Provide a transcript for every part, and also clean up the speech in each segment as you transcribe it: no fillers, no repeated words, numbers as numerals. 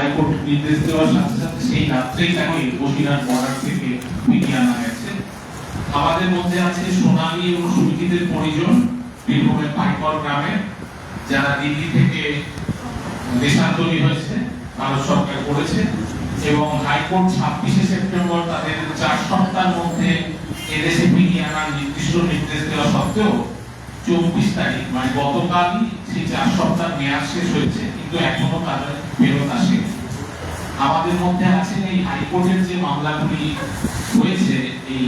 High court নির্দেশ দেওয়ার সাথে সাথে সেই রাত্রেই তাকে বসিরহাট বর্ডার থেকে ফিরিয়ে আনা গেছে। আমাদের মধ্যে আছে সোনালী এবং সুরজিতের পরিজন বীরভূমের পাইকর গ্রামে, যারা দিল্লি থেকে দেশান্তরী হয়েছে, ভারত সরকার করেছে এবং হাইকোর্ট 26শে সেপ্টেম্বর তাদের 4 সপ্তাহের মধ্যে এদেশে ফিরিয়ে আনার নির্দিষ্ট নির্দেশ দেওয়া সত্ত্বেও 24 তারিখ মানে গতকালই সেই 4 সপ্তাহ মেয়াদ শেষ হয়েছে, কিন্তু এখনো তাদের ফেরত আসেনি। আমাদের মধ্যে আছেন এই হাইকোর্টের যে মামলাগুলি হয়েছে এই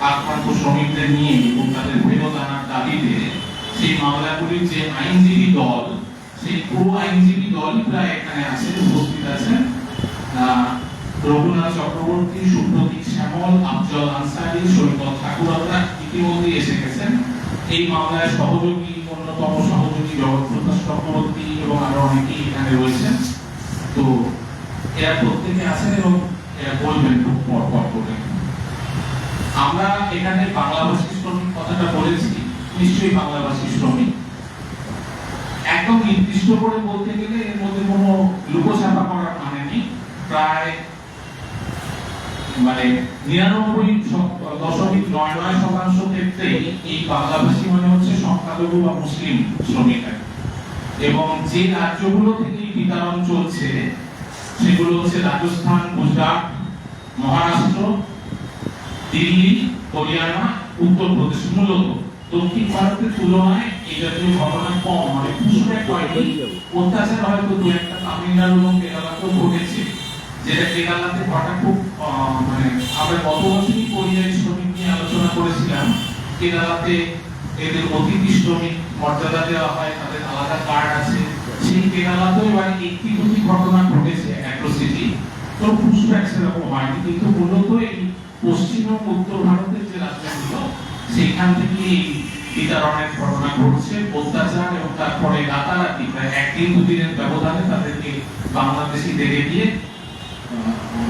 আক্রান্ত শ্রমিকদের নিয়ে এবং তাদের ফেরত আনার দাবিতে, সেই মামলাগুলির যে আইনজীবী দল, সেই পুরো আইনজীবী দলই প্রায় এখানে আছে, উপস্থিত আছেন। রঘুনাথ চক্রবর্তী, সুপ্রতীক শ্যামল, আফজল আনসারী, সৈকত ঠাকুররা ইতিমধ্যে এসে গেছেন। এই মামলায় সহযোগী, অন্যতম সহযোগী জগৎপ্রকাশ চক্রবর্তী এবং আরো অনেকেই এখানে রয়েছেন। তো এরা প্রত্যেকে আছেন এবং এরা বলবেন খুব পর করে। আমরা এখানে বাংলাভাষী শ্রমিক কথাটা বলেছি, নিশ্চয়ই বাংলাভাষী শ্রমিক। একদম নির্দিষ্ট করে বলতে গেলে এর মধ্যে কোনো লুকোছাপা করার মানে নেই। প্রায় 99.99% ক্ষেত্রে এই বাংলাভাষী মানে হচ্ছে সংখ্যালঘু বা মুসলিম শ্রমিক। এবং যে রাজ্যগুলো থেকে বিতরণ চলছে সেগুলো হচ্ছে রাজস্থান, গুজরাট, মহারাষ্ট্র, দিল্লি, হরিয়ানা, উত্তরপ্রদেশ। মূলত দক্ষিণ ভারতের তুলনায় এই জাতীয় ঘটনা কম, মানে পুষ্পে কয়েকটি অত্যাচার হয়তো দু একটা তামিলনাড়ু এবং কেরালাতেও ঘটেছে, যেটা কেরালাতে ঘটা খুব মানে আমরা গত বছরই পরিযায়ী শ্রমিক নিয়ে আলোচনা করেছিলাম। কেরালাতে এদের অতিথি শ্রমিক মর্যাদা দেওয়া হয়, তাদের আলাদা কার্ড আছে। সেই কেরালাতেও এবার একটি দুটি ঘটনা ঘটেছে অ্যাট্রোসিটি, তো পুষ্পে সেরকম হয়নি, কিন্তু মূলত এই পশ্চিম ও উত্তর ভারতের যে রাজ্যগুলো সেখান থেকে এই বিতরণের ঘটনা ঘটছে, অত্যাচার, এবং তারপরে রাতারাতি প্রায় একদিন দুদিনের ব্যবধানে তাদেরকে বাংলাদেশি দেখে দিয়ে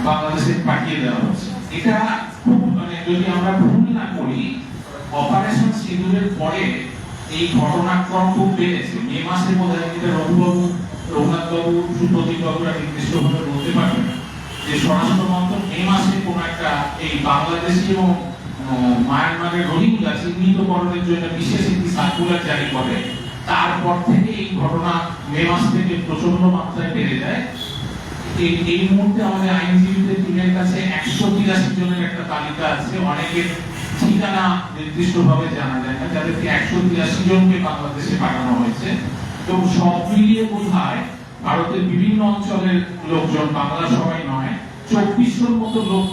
বাংলাদেশে পাঠিয়ে দেওয়া হচ্ছে। এটা খুব মানে যদি আমরা ভুল না করি, অপারেশন সিঁদুরের পরে এই ঘটনাক্রম খুব বেড়েছে। মে মাসের মধ্যে যেটা রঘুনাথ বাবু, সুপ্রতীক বাবুরা নির্দিষ্টভাবে বলতে পারবেন যে স্বরাষ্ট্র মন্ত্রক মে মাসে কোন একটা এই বাংলাদেশি এবং মায়ানমারের রোহিঙ্গা চিহ্নিতকরণের জন্য বিশেষ একটি সার্কুলার জারি করে। তারপর থেকে এই ঘটনা মে মাস থেকে প্রচন্ড মাত্রায় বেড়ে যায়। এই মুহূর্তে আমাদের আইনজীবীদের টিমের কাছে 183 জনের একটা তালিকা আছে। অনেকের ঠিকানা নির্দিষ্টভাবে জানা যায় না, যাদেরকে 183 জনকে বাংলাদেশে পাঠানো হয়েছে। তো সব মিলিয়ে বোধহয় ভারতের বিভিন্ন অঞ্চলের লোকজন, বাংলা সবাই নয়, 2400 মতো লোক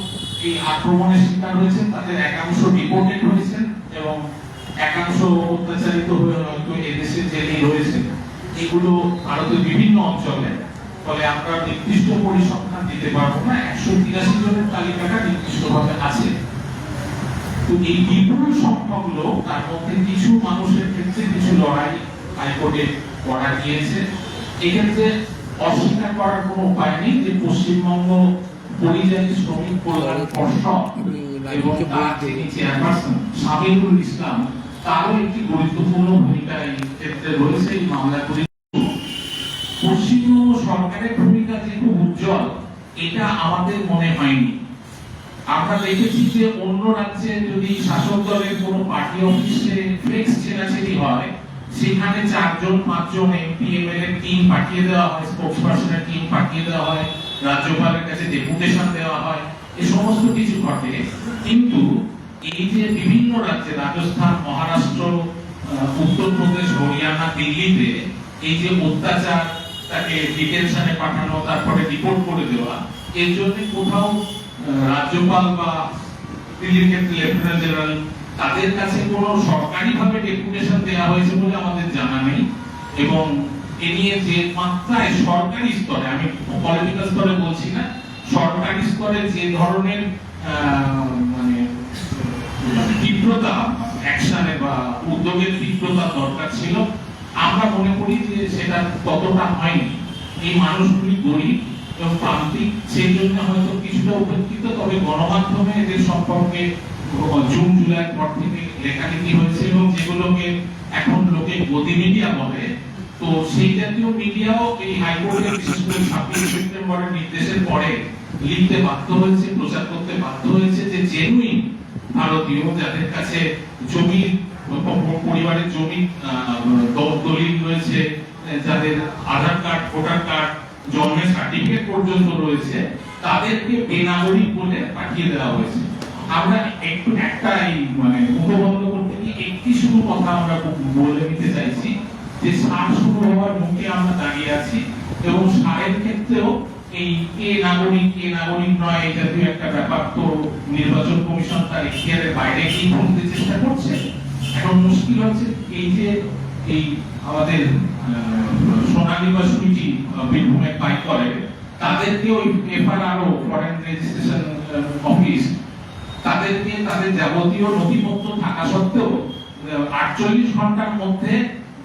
এই আক্রমণের শিকার হয়েছেন। তাদের একাংশ ডিপোর্টেড হয়েছেন এবং একাংশ অত্যাচারিত হয়ে হয়তো এদেশে জেলেই রয়েছে। এগুলো ভারতের বিভিন্ন অঞ্চলে। ফলে আমরা নির্দিষ্ট পরিসংখ্যান দিতে পারবো না, 183 জনের তালিকাটা নির্দিষ্টভাবে আছে। তো এই বিপুল সংখ্যক লোক, তার মধ্যে কিছু মানুষের ক্ষেত্রে কিছু লড়াই হাইকোর্টে করা গিয়েছে। এক্ষেত্রে অস্বীকার করার কোনো উপায় নেই যে পশ্চিমবঙ্গ পরিযায়ী শ্রমিক কল্যাণ পর্ষদ এবং তার যিনি চেয়ারপারসন সাবিরুল ইসলাম, তারও একটি গুরুত্বপূর্ণ ভূমিকা এই ক্ষেত্রে রয়েছে। এই মামলাগুলি পশ্চিমবঙ্গ সরকারের ভূমিকা যে খুব উজ্জ্বল, এটা আমাদের মনে হয়নি। আমরা দেখেছি যে অন্য রাজ্যে যদি শাসক দলের কোনো পার্টি অফিসে ফ্লেক্স ছেঁড়াছেড়ি হয়, সেখানে 4 জন 5 জন এমপি এমএলএ টিম পাঠিয়ে দেওয়া হয়, স্পোকসপারসনের টিম পাঠিয়ে দেওয়া হয়, রাজ্যপালের কাছে ডেপুটেশন দেওয়া হয়, এই সমস্ত কিছু ঘটে। কিন্তু এই যে বিভিন্ন রাজ্যে রাজস্থান, মহারাষ্ট্র, উত্তরপ্রদেশ, হরিয়ানা, দিল্লিতে এই যে অত্যাচার, তাকে ডিটেনশনে পাঠানো, তারপরে রিপোর্ট করে দেওয়া, এর জন্য কোথাও রাজ্যপাল বা দিল্লির ক্ষেত্রে লেফটেন্যান্ট জেনারেল তাদের কাছে কোনো সরকারিভাবে ডেপুটেশন দেওয়া হয়েছে বলে আমাদের জানা নেই। এবং এ নিয়ে যে মাত্রায় সরকারি স্তরে, আমি পলিটিক্যাল স্তরে বলছি না, সরকারি স্তরে যে ধরনের মানে তীব্রতা অ্যাকশনে বা উদ্যোগের তীব্রতা দরকার ছিল, আমরা মনে করি যে সেটা ততটা হয়নি। এই মানুষগুলি গরিব এবং প্রান্তিক, সেই জন্য হয়তো কিছুটা উপেক্ষিত। তবে গণমাধ্যমে এদের সম্পর্কে জুন জুলাই পর থেকে লেখালেখি হয়েছে এবং যেগুলোকে এখন লোকে গতিমিডিয়া বলে, তো তো সেই জাতীয় মিডিয়াও এই হাইকোর্টের বিশেষ করে 26 সেপ্টেম্বরের নির্দেশের পরে লিখতে বাধ্য হয়েছে, প্রচার করতে বাধ্য হয়েছে যে জেনুইন ভারতীয় যাদের কাছে জমি, পরিবারের জমি দলিল রয়েছে, যাদের আধার কার্ড, ভোটার কার্ড, জন্মের সার্টিফিকেট পর্যন্ত রয়েছে, তাদেরকে বেনাগরিক বলে পাঠিয়ে দেওয়া হয়েছে। আমরা একটু একটাই মানে মুখবন্ধ করতে গিয়ে একটি শুধু কথা আমরা বলে নিতে চাইছি যে সার শুরু হওয়ার মুখে আমরা দাঁড়িয়ে আছি এবং সারের ক্ষেত্রেও এই কে নাগরিক নয় এই জাতীয় একটা ব্যাপার তো নির্বাচন কমিশন তার এখতিয়ারের বাইরে গিয়ে করতে চেষ্টা করছে। এখন মুশকিল হচ্ছে এই যে এই আমাদের সোনালী বা সুইটি বীরভূমে পাই করে তাদেরকে ওই এফআরআরও ফরেন রেজিস্ট্রেশন অফিস তাদেরকে তাদের যাবতীয় নথিপত্র থাকা সত্ত্বেও 48 ঘন্টার মধ্যে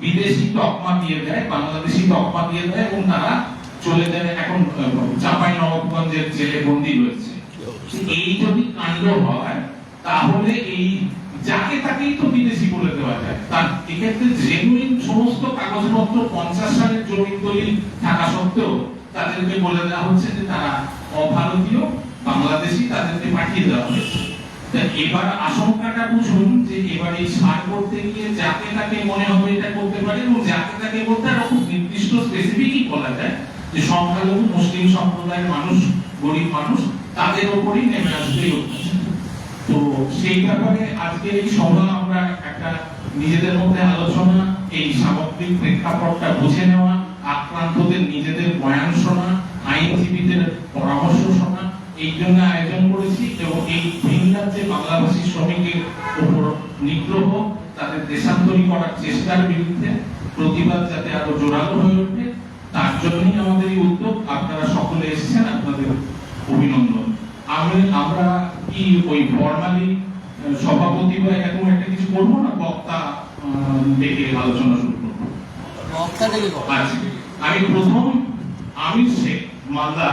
বিদেশি তকমা দিয়ে দেয়, বাংলাদেশি তকমা দিয়ে দেয় এবং তারা চলে যায় এখন চাঁপাইনবাবগঞ্জের জেলে বন্দী রয়েছে। এই যদি কাণ্ড হয় তাহলে এই যাকে তাকেই তো বিদেশি বলে দেওয়া যায়। তার এক্ষেত্রে জেনুইন সমস্ত কাগজপত্র 50 সালের জমি দলিল থাকা সত্ত্বেও তাদেরকে বলে দেওয়া হচ্ছে যে তারা অভারতীয় বাংলাদেশি, তাদেরকে পাঠিয়ে দেওয়া হয়েছে। এবার আশঙ্কাটা বুঝুন যে এবার এই সার করতে গিয়ে যাকে তাকে মনে হবে এটা করতে পারে এবং যাকে তাকে বলতে আরো খুব নির্দিষ্ট স্পেসিফিকই বলা যায় যে সংখ্যালঘু মুসলিম সম্প্রদায়ের মানুষ, গরিব মানুষ, তাদের উপরই নেমে আসবে এই অত্যাচার। তো সেই ব্যাপারে আজকে এই সভা আমরা একটা নিজেদের মধ্যে আলোচনা, এই সামগ্রিক প্রেক্ষাপটটা বুঝে নেওয়া, আক্রান্তদের নিজেদের বয়ান শোনা, আইনজীবীদের পরামর্শ শোনা, এই জন্য আয়োজন করেছি এবং এই ভিন রাজ্যে বাংলাভাষী শ্রমিকের উপর নিগ্রহ, তাদের দেশান্তরী করার চেষ্টার বিরুদ্ধে প্রতিবাদ যাতে আরো জোরালো হয়ে ওঠে তার জন্যই আমাদের এই উদ্যোগ। আপনারা সকলে এসেছেন, আপনাদের অভিনন্দন। আমরা কি ওই ফর্মালি সভাপতি বা এরকম একটা কিছু করবো না, বক্তা ডেকে আলোচনা শুরু করবো? আমি প্রথম আমির শেখ মালদা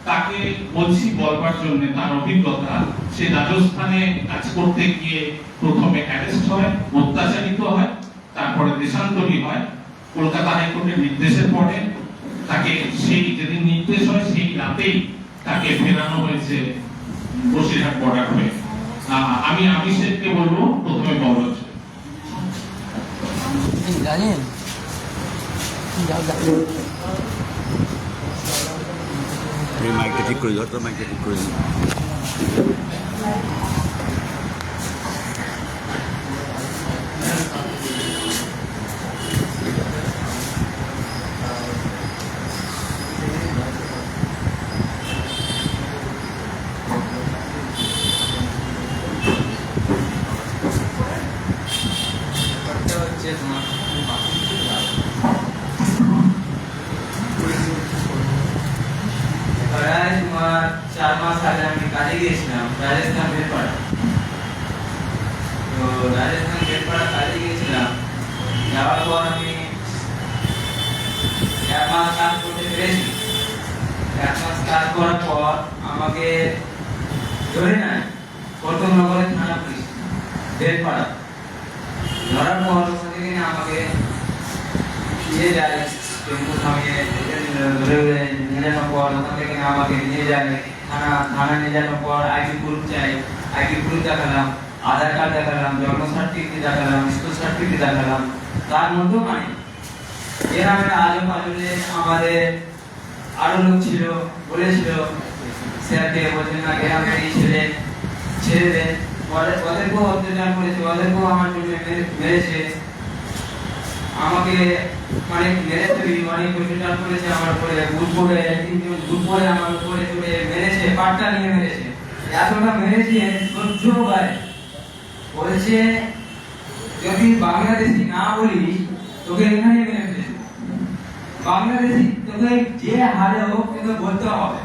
তাকে বলছি বলবার জন্য তার অভিজ্ঞতা। সে রাজস্থানে কাজ করতে গিয়ে প্রথমে অ্যারেস্ট হয়, অত্যাচারিত হয়, তারপরে দেশান্তরী হয়। কলকাতা হাইকোর্টের নির্দেশের পরে তাকে সেই যেদিন নির্দেশ হয় সেই রাতেই তাকে ফেরানো হয়েছে বসিরহাট বর্ডার হয়ে। আমি আমির শেখকে বলবো প্রথমে বলজ। জানেন মাইকটা ঠিক করে ধর, তো মাইকটা ঠিক করে দিন। তোমার 4 মাস আগে আমি কাজে গিয়েছিলাম রাজস্থান বেলপাড়া। তো রাজস্থান বেলপাড়া কাজে গিয়েছিলাম, যাওয়ার পর আমি 1 মাস কাজ করতে পেরেছি। 1 মাস কাজ করার পর আমাকে ধরে নেয় কর্তনগরের থানা পুলিশ বেলপাড়া। ধরার পর ওখান থেকে আমাকে নিয়ে যায় টেম্পু থামিয়ে ধরে নিয়ে যাওয়ার পর ওখান থেকে আমাকে নিয়ে যায় থানা নিয়ে যাওয়ার পর আইডি প্রুফ চাই, আইডি প্রুফ দেখালাম, আধার কার্ড দেখালাম, জন্ম সার্টিফিকেট দেখালাম, স্কুল সার্টিফিকেট দেখালাম। তার মধ্যেও মানে এর আগে আজও পাজলে আমাদের আরো লোক ছিল, বলেছিল স্যারকে বলছেন না গ্রামের এই ছেড়ে দেন। ওদেরকেও অত্যাচার করেছে, ওদেরকেও আমার জন্য মেরেছে, আমাকে মানে মেরেছে, অনেক অত্যাচার করেছে আমার উপরে। বুট পরে আমার উপরে চড়ে মেরেছে, পাট্টা নিয়ে মেরেছে। এতটা মেরেছে সহ্য হয়। বলছে যদি বাংলাদেশি না বলিস তোকে এখানে মেরে ফেলেছে। বাংলাদেশি তোকে যে হারে হোক তোকে বলতে হবে।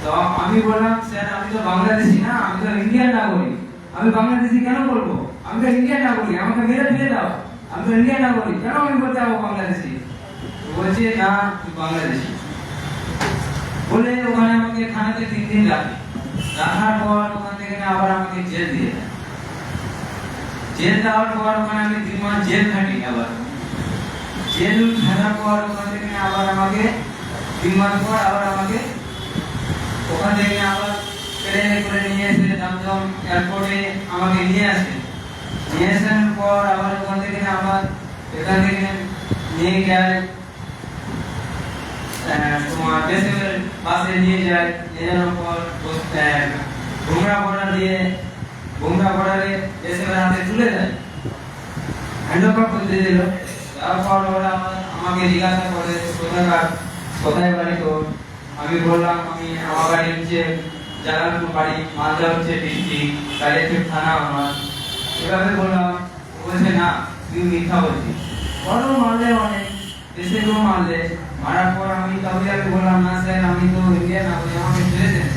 তো আমি বললাম স্যার আমি তো বাংলাদেশি না, আমি তো ইন্ডিয়ান নাগরিক, আমি বাংলাদেশি কেন বলবো? আমি তো ইন্ডিয়ান নাগরিক, আমাকে মেরে ফেলে দাও, আমি তো ইন্ডিয়ান নাগরিক, কেন আমি বলতে যাবো বাংলাদেশি? বলছে না তুই বাংলাদেশি বলে ওখানে আমাকে থানাতে 3 দিন রাখে। রাখার পর ওখান থেকে আবার আমাকে জেল দিয়ে দেয়। জেল দেওয়ার পর ওখানে আমি 3 মাস জেল খাটি। আবার জেল খাটার পর ওখান থেকে আবার আমাকে 3 মাস পর আবার আমাকে ওখান থেকে আবার ট্রেনে করে নিয়ে এসে দমদম এয়ারপোর্টে আমাকে নিয়ে আসে। নিয়ে আসার পর আবার ওখান থেকে আবার এখান থেকে নিয়ে যায় তোমার দেশের পাশে নিয়ে যায়। নিয়ে যাওয়ার পর ঘুমরা বর্ডারে দেশের হাতে তুলে দেয়, হ্যান্ড ওভার করে দিয়ে দিল। তারপর ওরা আমাকে জিজ্ঞাসা করে কোথায় বাড়ি তো। আমি বললাম আমি আমার বাড়ি হচ্ছে জালালপুর বাড়ি, মালদা হচ্ছে ডিস্ট্রিক্ট, কালিয়াচক থানা আমার। এভাবে বললাম, বলছে না তুই মিথ্যা বলছিস। বড় মারলে অনেক, দেশে কেউ মারলে। মারার পর আমি তাহলে বললাম না স্যার আমি তো ইন্ডিয়ান নাগরিক, আমাকে ছেড়ে দেন।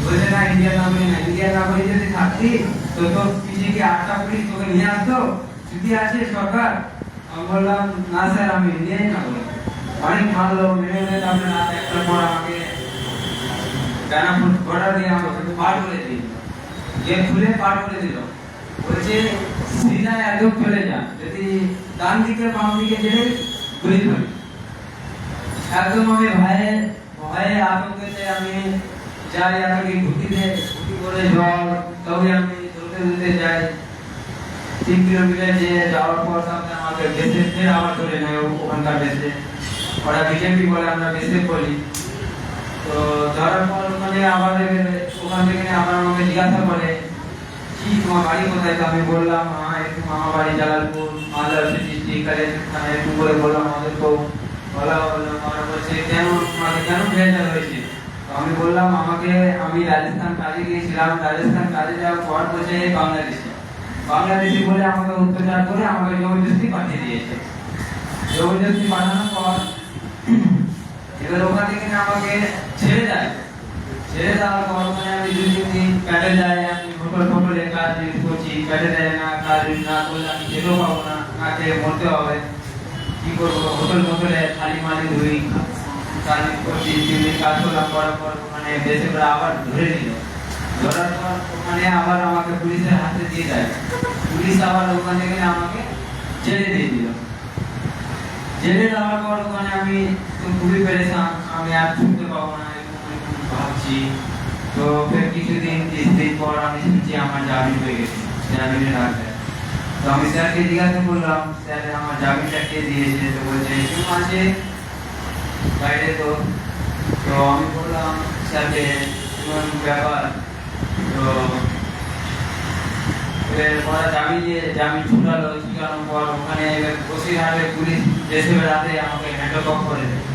বলছে না ইন্ডিয়ান নাগরিক না, ইন্ডিয়ান নাগরিক যদি থাকতি তো তোর পিছিয়ে কি 8টা পুলিশ তোকে নিয়ে আসতো, ছুটি আছে সরকার। আমি বললাম না স্যার আমি ইন্ডিয়ান নাগরিক। অনেক মারলো, মেরে তারপরে রাত 1টার পর আমাকে ডানা ঘোড়া দিয়ে আমাকে পার করে দিল, গেট খুলে পার করে দিল। বলছে সিধা একদম চলে যা, যদি ডান দিকে বাম দিকে যেতে গুলি খাবি। একদম আমি ভয়ে আতঙ্কেতে আমি যাই, আমাকে ঘুটি করে জল, তবে আমি দৌড়তে যাই। 3 কিলোমিটার যে যাওয়ার পর তারপরে আমাকে বেসে আবার ধরে নেয় ওখানকার বেসে। ওরা বিজেপি বলে, আমরা বেসে বলি। তো ধরার পর ওখানে আবার ওখান থেকে আবার আমাকে জিজ্ঞাসা করে কি তোমার বাড়ি কোথায়। তো আমি বললাম একটু আমার বাড়ি জালালপুর, মালদা ডিস্ট্রিক্ট, কালিয়াচক থানা। একটু করে বললাম আমাদের তো বলা হলো। আমার বলছে কেন ভেজাল হয়েছে। তো আমি বললাম আমি রাজস্থান কাজে গিয়েছিলাম, রাজস্থান কাজে যাওয়ার পর বলছে বাংলাদেশি বলে আমাকে অত্যাচার করে আমাকে জবরদস্তি পাঠিয়ে দিয়েছে। জবরদস্তি পাঠানোর পর এবার ওখান থেকে আমাকে ছেড়ে দেওয়ার পর ওখানে আমি 2-3 দিন কাটে যায়। আমি হোটেলে কাজ করছি, কাটে দেয় না, কাজ না করলে আমি খেতেও পাবো না, না খেয়ে মরতে হবে। কি করবো, হোটেলে খালি মালি ধুই, কাজ করছি। 3 দিন কাজ করলাম, করার পর ওখানে দেশে আবার ধরে নিল। ধরার পর ওখানে আবার আমাকে পুলিশের হাতে দিয়ে দেয়। পুলিশ আবার ওখান থেকে আমাকে জেলে দিয়ে দিল। জেলে দেওয়ার পর ওখানে আমি তো খুবই পেরেছান, আমি আর ছুটতে পাবো না এরকম ভাবছি। তো ফের কিছুদিন 30 দিন পর আমি শুনছি আমার জামিন হয়ে গেছে, জামিনে রাখবে। তো আমি স্যারকে জিজ্ঞাসা করলাম, স্যার আমার জামিনটা কে দিয়েছে। তো বলছে কেউ আছে বাইরে। তো আমি বললাম স্যারকে এমন ব্যাপার। তো ওরা জামিন ছুটানোর পর ওখানে বসিরহাটে পুলিশ দেশের রাতে আমাকে হ্যান্ডওভার করে দেয়,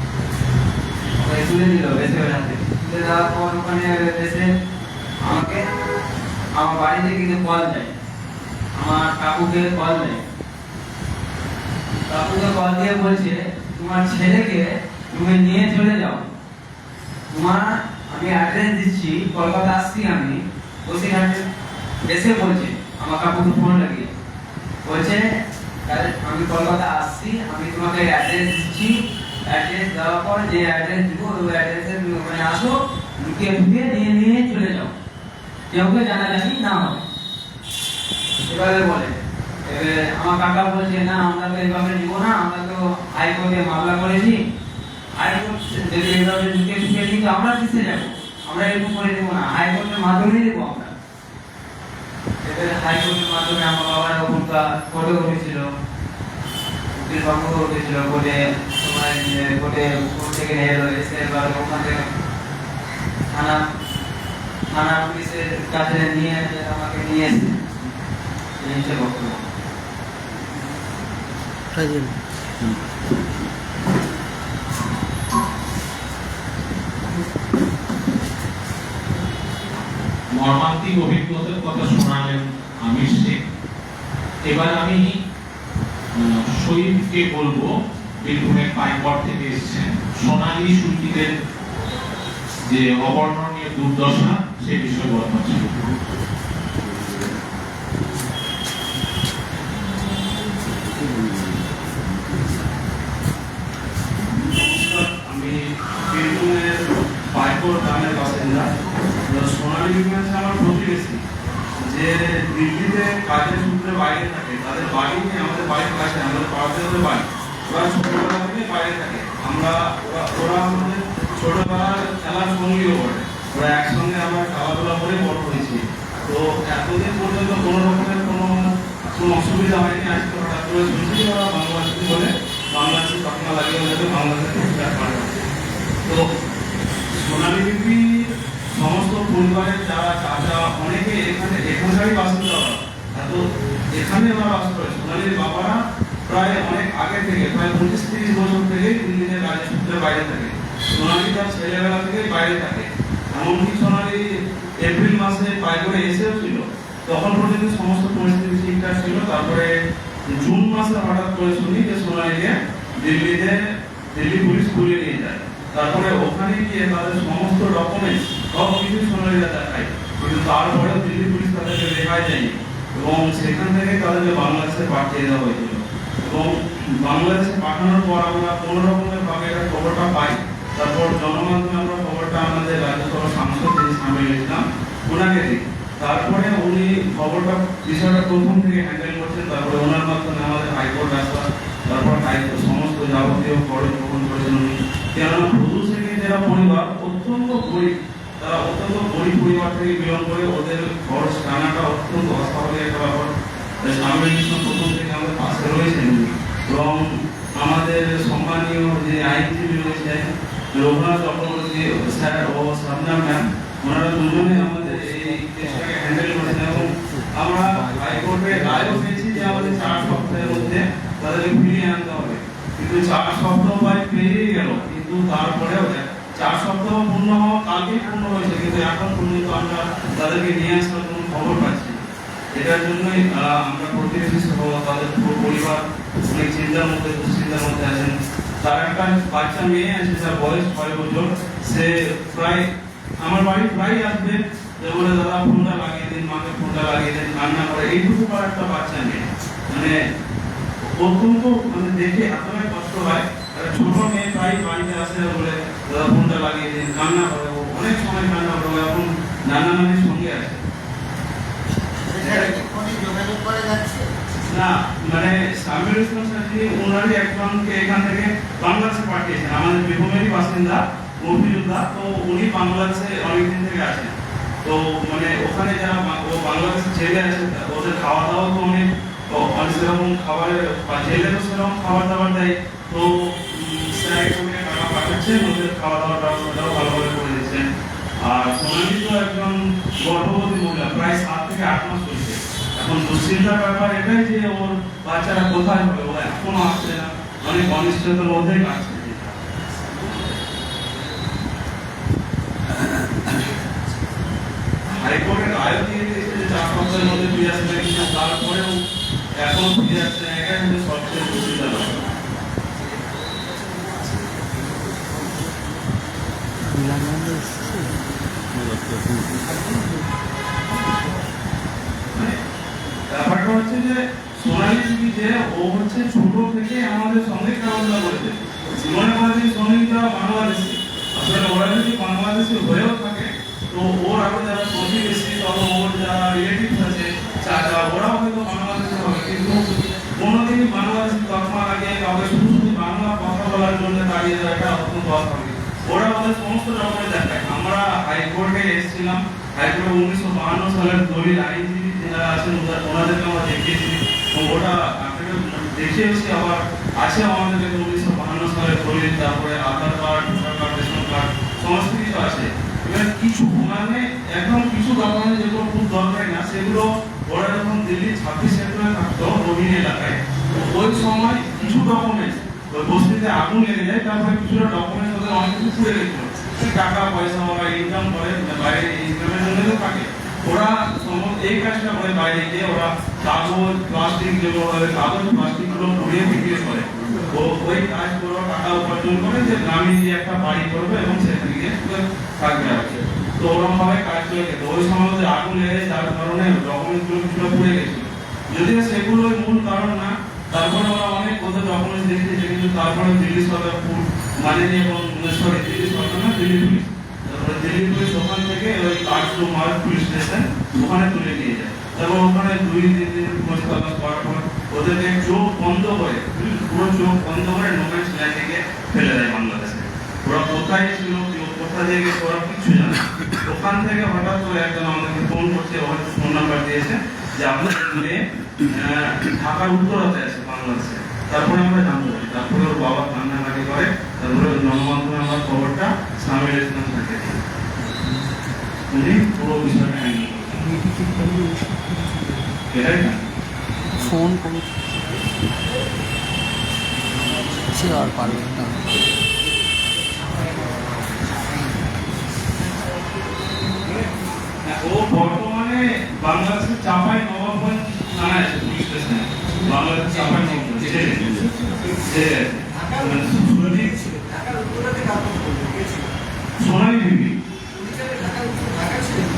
ওখানে তুলে দিল দেশের রাতে। তুলে দেওয়ার পর ওখানে দেশে আমাকে আমার বাড়িতে কিন্তু কল দেয়, আমার কাকুকে কল দেয়। কাকুকে কল দিয়ে বলছে তোমার ছেলেকে তুমি নিয়ে চলে যাও। আমি অ্যাড্রেস দিচ্ছি, কলকাতা আসছি আমি, বসিরহাটে এসে বলছে আমার কাকুকে ফোন লাগিয়ে বলছে আমি কলকাতা আসছি, আমি তোমাকে অ্যাড্রেস দিচ্ছি। অ্যাড্রেস দেওয়ার পর যে অ্যাড্রেস দিব ওই অ্যাড্রেসে তুমি ওখানে আসো, ঢুকিয়ে নিয়ে চলে যাও, কেউকে জানাজানি না হবে। এভাবে বলে। এবারে আমার কাকা বলছে না আমরা তো এভাবে নিব না, আমরা তো হাইকোর্টে মামলা করেছি। হাইকোর্ট যদি এভাবে ঢুকিয়ে নিই তো আমরা কিসে যাবো, আমরা এরকম করে দেবো না, হাইকোর্টের মাধ্যমে দেবো আমরা। এবারে হাইকোর্টের মাধ্যমে আমার বাবার ওখানকার কোর্টে উঠেছিল, উকিল বাবু উঠেছিল কোর্টে। কোর্ট থেকে নিয়ে এলো, এসে এবার ওখান থেকে থানা পুলিশের কাছে নিয়ে আমাকে নিয়ে এসে এই হচ্ছে বক্তব্য। মর্মান্তিক অভিজ্ঞতার কথা শোনালেন আমির শেখ। এবার আমি শহীদকে বলবো, বীরভূমের পাইকড় থেকে এসেছেন, সোনালী সুলকিদের যে অবর্ণনীয় দুর্দশা সে বিষয়ে বলতে চাই। আমি বীরভূমের পাইকড় গ্রামের বাসিন্দা। সোনালী বিমান হচ্ছে আমার প্রতিবেশী, যে দিল্লিতে কাজের সূত্রে বাইরে থাকে, তাদের বাড়ি নেই আমাদের বাড়ির কাছে, আমাদের পাড়াতে বাড়ি। ওরা ছোটবেলা থেকে বাইরে থাকে, ওরা আমাদের ছোটবেলার খেলার সঙ্গীও করে, ওরা একসঙ্গে আমরা খেলাধুলা করে বড় হয়েছি। তো এতদিন পর্যন্ত কোনো রকমের কোনো অসুবিধা হয়নি। আজকে হঠাৎ করে শুনছি যে ওরা বাংলাদেশি বলে বাংলাদেশি তকমা লাগিয়ে ওদের বাংলাদেশে পারে। তো সোনালী বিবি সমস্ত পরিবারের যারা চাচা অনেকে এখানকারই বাসিন্দা ওরা, তো এখানে ওরা বাস করে। সোনালীর বাবারা প্রায় অনেক আগে থেকে, প্রায় 25-30 বছর থেকে দিল্লিতে কাজের সূত্রে বাইরে থাকে। সোনালী তার ছেলেবেলা থেকে বাইরে থাকে, এমনকি সোনালী এপ্রিল মাসে পাইগড়ে এসেও ছিল, তখন পর্যন্ত সমস্ত পরিস্থিতি ঠিকঠাক ছিল। তারপরে জুন মাসে হঠাৎ করে শুনি যে সোনালীকে দিল্লি পুলিশ তুলে নিয়ে যায়। তারপরে ওখানে গিয়ে তাদের সমস্ত ডকুমেন্টস সব কিছু সোনালীরা দেখায়, কিন্তু তারপরেও দিল্লি পুলিশ তাদেরকে রেহাই দেয়নি এবং সেখান থেকে তাদেরকে বাংলাদেশে পাঠিয়ে দেওয়া হয়েছিল। এবং বাংলাদেশে পাঠানোর পর আমরা কোনো রকমের ভাবে একটা খবরটা পাই। তারপর জনমাধ্যমে আমরা খবরটা আমাদের রাজ্যসভার সাংসদ যিনি সামিল ইসলাম ওনাকে দিই। তারপরে উনি খবরটা বিষয়টা প্রথম থেকে হ্যান্ডেল করছেন। তারপরে ওনার মাধ্যমে আমাদের হাইকোর্ট আসা, তারপর হাইকোর্ট সমস্ত যাবতীয় খরচ গ্রহণ করেছেন উনি। কেননা ভুদু শ্রেণীর যারা পরিবার অত্যন্ত গরিব, তারা অত্যন্ত গরিব পরিবার থেকে বিলং করে, ওদের খরচ টানাটা অত্যন্ত অস্বাভাবিক একটা ব্যাপার। সামিল ইসলাম প্রথম থেকে আমাদের পাশে রয়েছেন এবং আমাদের সম্মানীয় যে আইনজীবী রয়েছেন রঘুনাথ চক্রবর্তী স্যার ও সাবনা ম্যাম, ওনারা দুজনে আমাদের এই কেসটাকে হ্যান্ডেল করেছেন এবং আমরা হাইকোর্টে রায়ও পেয়েছি যে আমাদের 4 সপ্তাহের মধ্যে তাদেরকে ফিরিয়ে আনতে হবে। কিন্তু 4 সপ্তাহ প্রায় পেরিয়ে গেল, কিন্তু তারপরেও 4 সপ্তাহ পূর্ণ হওয়া কালকেই পূর্ণ হয়েছে, কিন্তু এখন পর্যন্ত আমরা তাদেরকে নিয়ে আসার কোনো খবর পাচ্ছি না। এটার জন্যই আমরা প্রতিবেশী সহ তাদের পুরো পরিবার অনেক চিন্তার মধ্যে, দুশ্চিন্তার মধ্যে আছেন। তার একটা বাচ্চা মেয়ে আছে যার বয়স 6 বছর, সে প্রায় আমার বাড়ি প্রায় আসবে, যে বলে দাদা ফোনটা লাগিয়ে দিন, মাকে ফোনটা লাগিয়ে দিন, কান্না করে। এইটুকু পার একটা বাচ্চা মেয়ে, মানে অত্যন্ত মানে দেখে এতটাই কষ্ট হয়। ছোট মেয়ে প্রায় বাড়িতে আসে বলে দাদা ফোনটা লাগিয়ে দিন, কান্না করে, অনেক সময় কান্না করে, এখন নানা নানির সঙ্গে আছে না। মানে সামিল ইসলাম স্যারজি ওনারই একজনকে এখান থেকে বাংলাদেশে পাঠিয়েছেন, আমাদের বীরভূমেরই বাসিন্দা মুক্তিযোদ্ধা। তো উনি বাংলাদেশে অনেকদিন থেকে আছেন। তো মানে ওখানে যারা বাংলাদেশে ছেলে আছে ওদের খাওয়া দাওয়া তো অনেক সেরকম খাবারের, জেলেরও সেরকম খাবার দাবার দেয়। তো স্যার এখানে টাকা পাঠাচ্ছেন, ওদের খাওয়া দাওয়ার ব্যবস্থাটাও ভালোভাবে করে দিচ্ছেন। আর সোনালী তো একজন গর্ভবতী মহিলা, প্রায় 7 থেকে 8 মাস চলছে। এখন দুশ্চিন্তার ব্যাপার এটাই যে ওর বাচ্চারা কোথায় হবে, ও এখনো আসছে না, অনেক অনিশ্চয়তার মধ্যেই কাটছে। হাইকোর্টের রায় দিয়ে দিয়েছে যে 4 সপ্তাহের মধ্যে ফিরে আসবে, কিন্তু তারপরেও এখনো ফিরে আসছে না। এটাই হচ্ছে সবচেয়ে দুশ্চিন্তার ব্যাপার। ব্যাপারটা হচ্ছে যে সোনালী বিবি যে ও হচ্ছে ছোট থেকে আমাদের সঙ্গে খেলাধুলা করেছে, জীবনে কোনোদিন সোনালীটা বাংলাদেশি। আসলে ওরা যদি বাংলাদেশি হয়েও থাকে তো ওর আরো যারা প্রতিবেশী তখন ওর যারা রিলেটিভস আছে চাচা, ওরাও হয়তো বাংলাদেশি হবে, কিন্তু কোনোদিনই বাংলাদেশি তকমা লাগিয়ে কাউকে শুধু শুধু বাংলা কথা বলার জন্য দাঁড়িয়ে যাওয়াটা অত্যন্ত অস্বাভাবিক। ওরা ওদের সমস্ত ডকুমেন্ট দেখায়। আমরা হাইকোর্টে এসেছিলাম, হাইকোর্টে 1952 সালের দলিল আইনজীবী যারা আছেন ওনাদেরকে আমরা দেখিয়েছি, ওটা আপনাকে দেখিয়েছি। আবার আছে আমাদের কাছে 1952 সালের দলিল, তারপরে Aadhaar card, voter card, ration card সমস্ত কিছু আছে। এবার কিছু মানে একদম কিছু ডকুমেন্ট যেগুলো খুব দরকারি না, সেগুলো ওরা যখন দিল্লি 26 সেক্টরে থাকতো রোহিণী এলাকায়, ওই সময় কিছু ডকুমেন্ট ওই বস্তিতে আগুন লেগে যায়, তারপরে কিছুটা ডকুমেন্ট ওদের অনেক কিছু পুড়ে গেছিল। টাকা পয়সা ওরা ইনকাম করে বাইরে, ইনকামের জন্য তো থাকে। ওরা এই কাজটা করে বাইরে গিয়ে ওরা কাগজ প্লাস্টিক যেগুলো হয়, কাগজ প্লাস্টিক গুলো পুড়িয়ে বিক্রি করে। ওই কাজ করে টাকা উপার্জন করে যে গ্রামে গিয়ে একটা বাড়ি করবে এবং সেখানে গিয়ে থাকবে আর কি। তো ওরকম ভাবে কাজ করে যেত। ওই সময় ওদের আগুন লেগে যার কারণে ডকুমেন্ট গুলো কিছুটা পুড়ে গেছিল। যদিও সেগুলো ওই মূল কারণ না, তারপরে ওরা অনেক ওদের ডকুমেন্টস দেখিয়েছে, কিন্তু তারপরে দিল্লি সরকার মানেনি এবং সরি দিল্লি সরকার না, দিল্লি পুলিশ, তারপরে দিল্লি পুলিশ ওখান থেকে ওই কাঠগুলো মার্গ পুলিশ স্টেশন ওখানে তুলে নিয়ে যায়। তারপর ওখানে 2-3 দিন খোঁজ তলাশ করার পর ওদেরকে চোখ বন্ধ করে, পুরো চোখ বন্ধ করে নোম্যান্স ল্যান্ড থেকে ফেলে দেয় বাংলাদেশে। ওরা কোথায় ছিল, কোথা থেকে গেছে, ওরা কিচ্ছু জানে না। ওখান থেকে হঠাৎ করে একজন আমাদেরকে ফোন করছে, হয়তো ফোন নাম্বার দিয়েছে যে আপনাদের মেয়ে ঢাকার উত্তরাতে আছে বাংলাদেশে। তারপরে আমরা জানতে পারি, তারপরে ওর বাবা কান্নাকাটি করে, তারপরে গণমাধ্যমে আমরা খবরটা সামিল ইসলাম থাকে উনি পুরো বিষয়টা হ্যান্ডেল করছেন। এটাই না ফোন করছে আর পারবে না। ও বর্তমানে বাংলাদেশের চাপাই নবাবগঞ্জ থানায় আছে, পুলিশ স্টেশনে। বাংলাদেশের চাপাই নবাবগঞ্জ সোনালী বিবি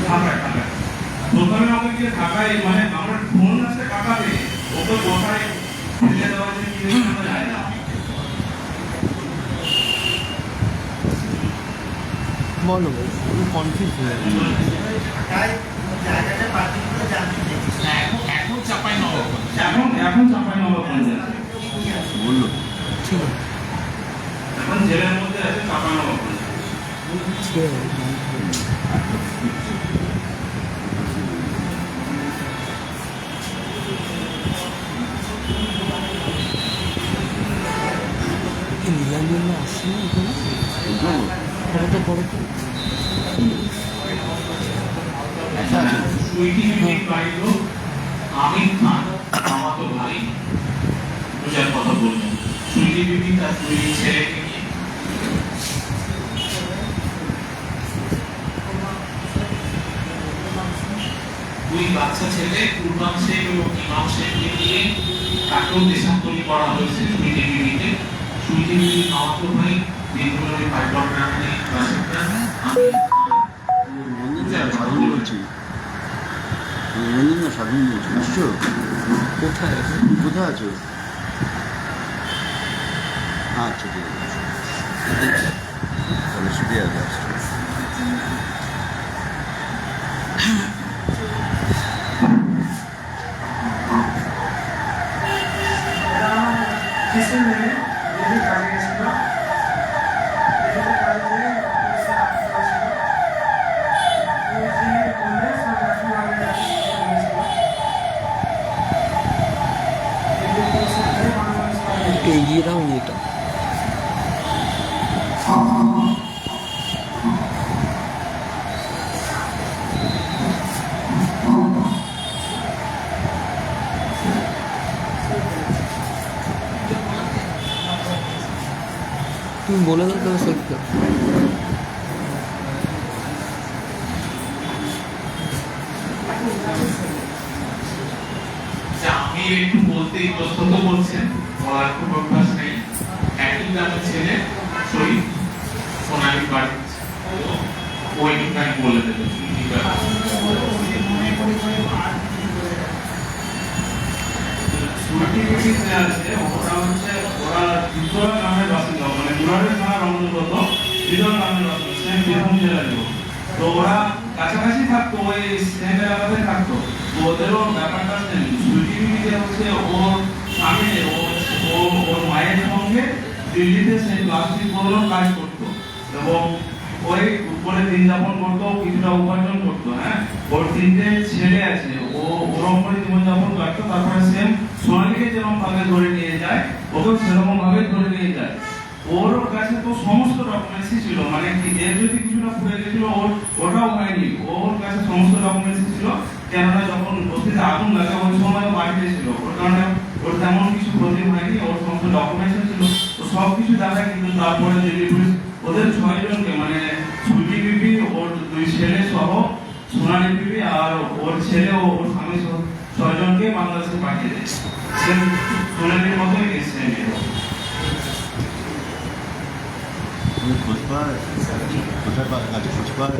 ঢাকায় ঢাকায় প্রথমে আমাকে ঢাকায়, মানে আমার ফোন আছে ঢাকাতে, ওকে কোথায় ফেলে দেওয়া যে কি আমরা জানি না। বলো কনফিউজ হয়ে এখন চাপাই নবাবগঞ্জ। এখন চাপাই নবাবগঞ্জ আছে, বললো ঠিক আছে এখন জেলের মধ্যে আছে চাপাই নবাবগঞ্জ। মিলার জন্য আসেনি এখানে ফটো তো করো তো। সুইটি বিবির বাড়ির লোক আমির খান মামাতো ভাই পূজার কথা বললেন। সুইটি বিবি তার দুই ছেলেকে নিয়ে দুই বাচ্চা ছেলে কুরবান শেখ এবং ইমাম শেখকে নিয়ে তাকেও দেশান্তরী করা হয়েছে সুইটি বিবিতে। সুইটি বিবির মামাতো ভাই বেঙ্গলের পাইলট গ্রামে বাসিন্দা আমির খান সাধন বলছি, রঞ্জন সাধন বলছি, বুঝছো কোথায় কোথায় আছো? আচ্ছা ঠিক আছে, তাহলে শুধু আগে আসছো। একটু এগিয়ে দাও এটা। তুমি বলে দাও তবে সত্য। আমির একটু বলতে ইতস্তত বলছেন, বলার খুব অভ্যাস নেই। একই গ্রামের ছেলে শহীদ সোনালী বাড়ি, ওই আমি বলে দেবেন। সুইটি বিবি যে আছে ওরা হচ্ছে, ওরা বিদ্রোহ গ্রামের বাসিন্দা, মানে মুরাদের থানার অন্তর্গত বিদ্রোহ গ্রামের বাসিন্দা, সেম বীরভূম জেলার লোক। তো ওরা কাছাকাছি থাকতো, ওই সেম এলাকাতে থাকতো। তো ওদেরও ব্যাপারটা সেম। সুইটি বিবি যে হচ্ছে ওর স্বামী, ওর মায়ের সঙ্গে দিল্লিতে সেই প্লাস্টিক বদলের কাজ করতো এবং ওই উপরে দিন যাপন করতো, কিছুটা উপার্জন করতো। হ্যাঁ, ওর তিনটে ছেলে আছে, ও ওরকম করে জীবনযাপন করতো। তারপরে সেম সোনালীকে যেরকম ভাবে ধরে নিয়ে যায়, ওকেও সেরকম ভাবে ধরে নিয়ে যায়। ওর কাছে তো সমস্ত ডকুমেন্টসই ছিল, মানে কি এর যদি কিছুটা পুড়ে গেছিল ওটাও হয়নি, ওর কাছে সমস্ত ডকুমেন্টসই ছিল। কেননা যখন বস্তিতে আগুন লাগে ওই সময় বাড়িতে ছিল, ওর কারণে ওর তেমন কিছু ক্ষতি হয়নি, ওর সমস্ত ডকুমেন্টস ছিল। তো সব কিছু দেখায়, কিন্তু তারপরে দিল্লি পুলিশ ওদের 6 জনকে, মানে সুইটি বিবি, ওর 2 ছেলে সহ সোনালী বিবি আর ওর ছেলে ও ওর স্বামী সহ 6 জনকে বাংলাদেশে পাঠিয়ে দেয়। সেম সোনালীর মতোই এসছে। তুমি খোঁজ পায় কোথায় কাছে খোঁজ পায়?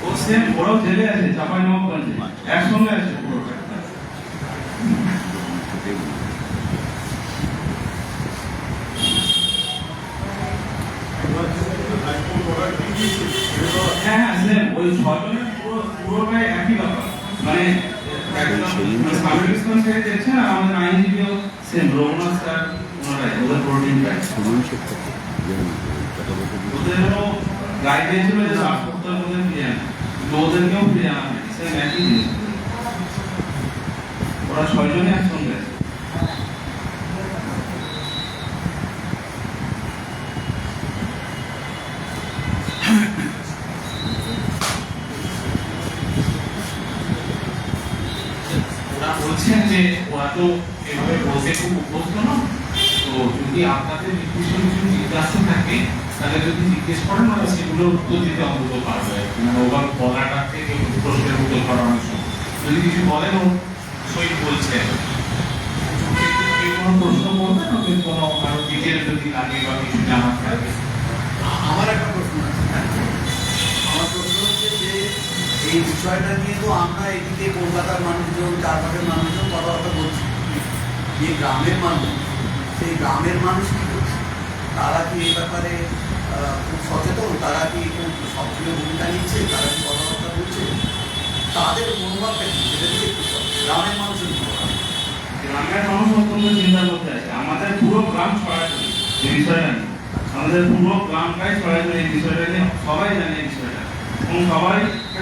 ও সেম, ওরাও জেলে আছে চাপাই নবাবগঞ্জে, একসঙ্গে আছে পুরোটা। হ্যাঁ হ্যাঁ সেম, ওই 6 জনের পুরোটাই একই ব্যাপার। মানে সাবির ইসলাম স্যার দেখছেন, আর আমাদের আইনজীবীও সেম রঘুনাথ স্যার, ওনারাই ওদের প্রোটিন পায়। ওদেরও গাইডলাইন ছিল যে 7 সপ্তাহের মধ্যে ফিরে আনা, কিন্তু ওদেরকেও ফিরে আনা হয়নি, সেম একই জিনিস। ওরা 6 জনই একসঙ্গে আছে। ওরা বলছেন যে ওরা তো এভাবে বলতে খুব অভ্যস্ত না, তো যদি আপনাদের নির্দিষ্ট কিছু জিজ্ঞাসা থাকে তাহলে যদি জিজ্ঞেস করেন ওরা সেগুলো উত্তর দিতে অন্তত পারবে, মানে ওভার বলাটা থেকে প্রশ্নের উত্তর করার অনেক সময় যদি কিছু বলেন ও সই বলছে কোনো প্রশ্ন বলবেন, ওদের কোনো আরো ডিটেল যদি লাগে বা কিছু জানার থাকে। আমার একটা প্রশ্ন আছে। আমার প্রশ্ন হচ্ছে যে এই বিষয়টা নিয়ে তো আমরা এদিকে কলকাতার মানুষজন, চারপাশের মানুষজন কথাবার্তা বলছি, যে গ্রামের মানুষ, সেই গ্রামের মানুষ কি করছে? তারা কি এই ব্যাপারে খুব সচেতন? তারা কি খুব সক্রিয় ভূমিকা নিচ্ছে? তারা কি কথাবার্তা বলছে? তাদের মনোভাবটা কি, সেটা দিয়ে একটু বলো। গ্রামের মানুষের মনোভাব। গ্রামের মানুষ অত্যন্ত চিন্তার মধ্যে আছে। আমাদের পুরো গ্রাম ছড়াছড়ি এই বিষয়টা নিয়ে, আমাদের পুরো গ্রামটাই ছড়াছড়ি এই বিষয়টা নিয়ে, সবাই জানে এই বিষয়টা এবং সবাই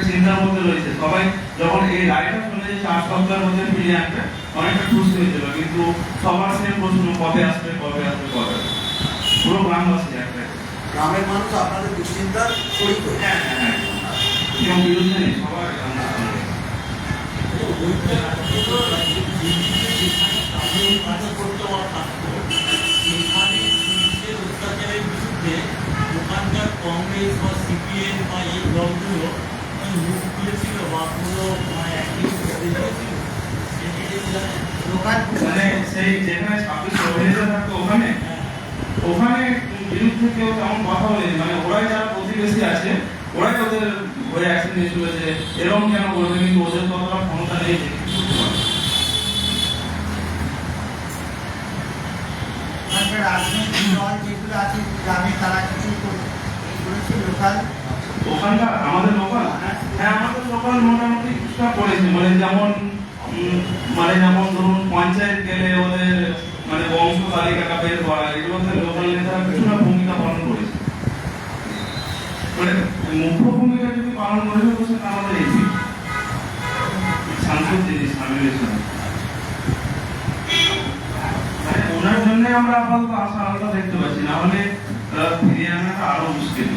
চিন্তার মধ্যে রয়েছে। সবাই যখন এই রায়টা শুনে যে 4 সপ্তাহের মধ্যে ফিরিয়ে আনবে, অনেকটা খুশি হয়েছিল, কিন্তু সবার সেম প্রশ্ন, কবে আসবে কবে আসবে কবে আসবে। পুরো গ্রামবাসী একটা গ্রামের মানুষ আপনাদের দুশ্চিন্তার শরিক হয়ে। হ্যাঁ হ্যাঁ হ্যাঁ, কেউ বিরুদ্ধে নেই, সবাই আমরা সঙ্গে। ওখানকার কংগ্রেস বা সিপিএম বা এই দলগুলো মুখ খুলেছিল বা কোনো মানে সেই যেখানে 26 অভিনেতা থাকতো ওখানে ওখানে বিরুদ্ধে কেউ তেমন কথা বলেনি, মানে ওরাই যারা প্রতিবেশী আছে ওরাই ওদের হয়ে অ্যাকশন নিয়েছিল যে এরকম কেন করবে, কিন্তু ওদের ততটা ক্ষমতা নেই যে কিছু করতে পারে। রাজনৈতিক দল যেগুলো আছে গ্রামে তারা কিছু করেছে লোকাল, ওখানকার আমাদের লোকাল, হ্যাঁ আমাদের লোকাল মোটামুটি কিছুটা করেছে, মানে যেমন ধরুন পঞ্চায়েত গেলে ওদের মানে বংশ তালিকাটা বের করা, এগুলোতে লোকাল নেতারা কিছুটা ভূমিকা পালন করেছে। মানে মুখ্য ভূমিকা যদি পালন করে বলছেন আমাদের এমপি সাংসদ যিনি সামিল ইসলাম, মানে ওনার জন্য আমরা আপাতত আশা আলাদা দেখতে পাচ্ছি, না হলে ফিরিয়ে আনাটা আরো মুশকিল।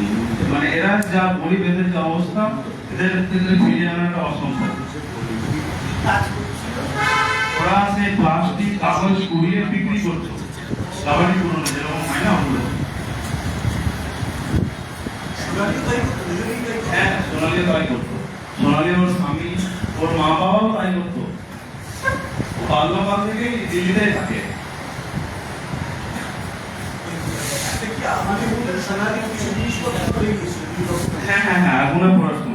মানে এরা যা গরিব, এদের যে অবস্থা, এদের ক্ষেত্রে ফিরিয়ে আনাটা অসম্ভব। ওরা সেই প্লাস্টিক কাগজ কুড়িয়ে বিক্রি করতো, সাবানি পুরনো যেরকম হয় না ওগুলো। হ্যাঁ সোনালি তাই করতো, সোনালি ওর স্বামী, ওর মা বাবাও তাই করতো, বাল্যকাল থেকেই দিল্লিতেই থাকে। হ্যাঁ হ্যাঁ হ্যাঁ, আগুনে পড়াশোনা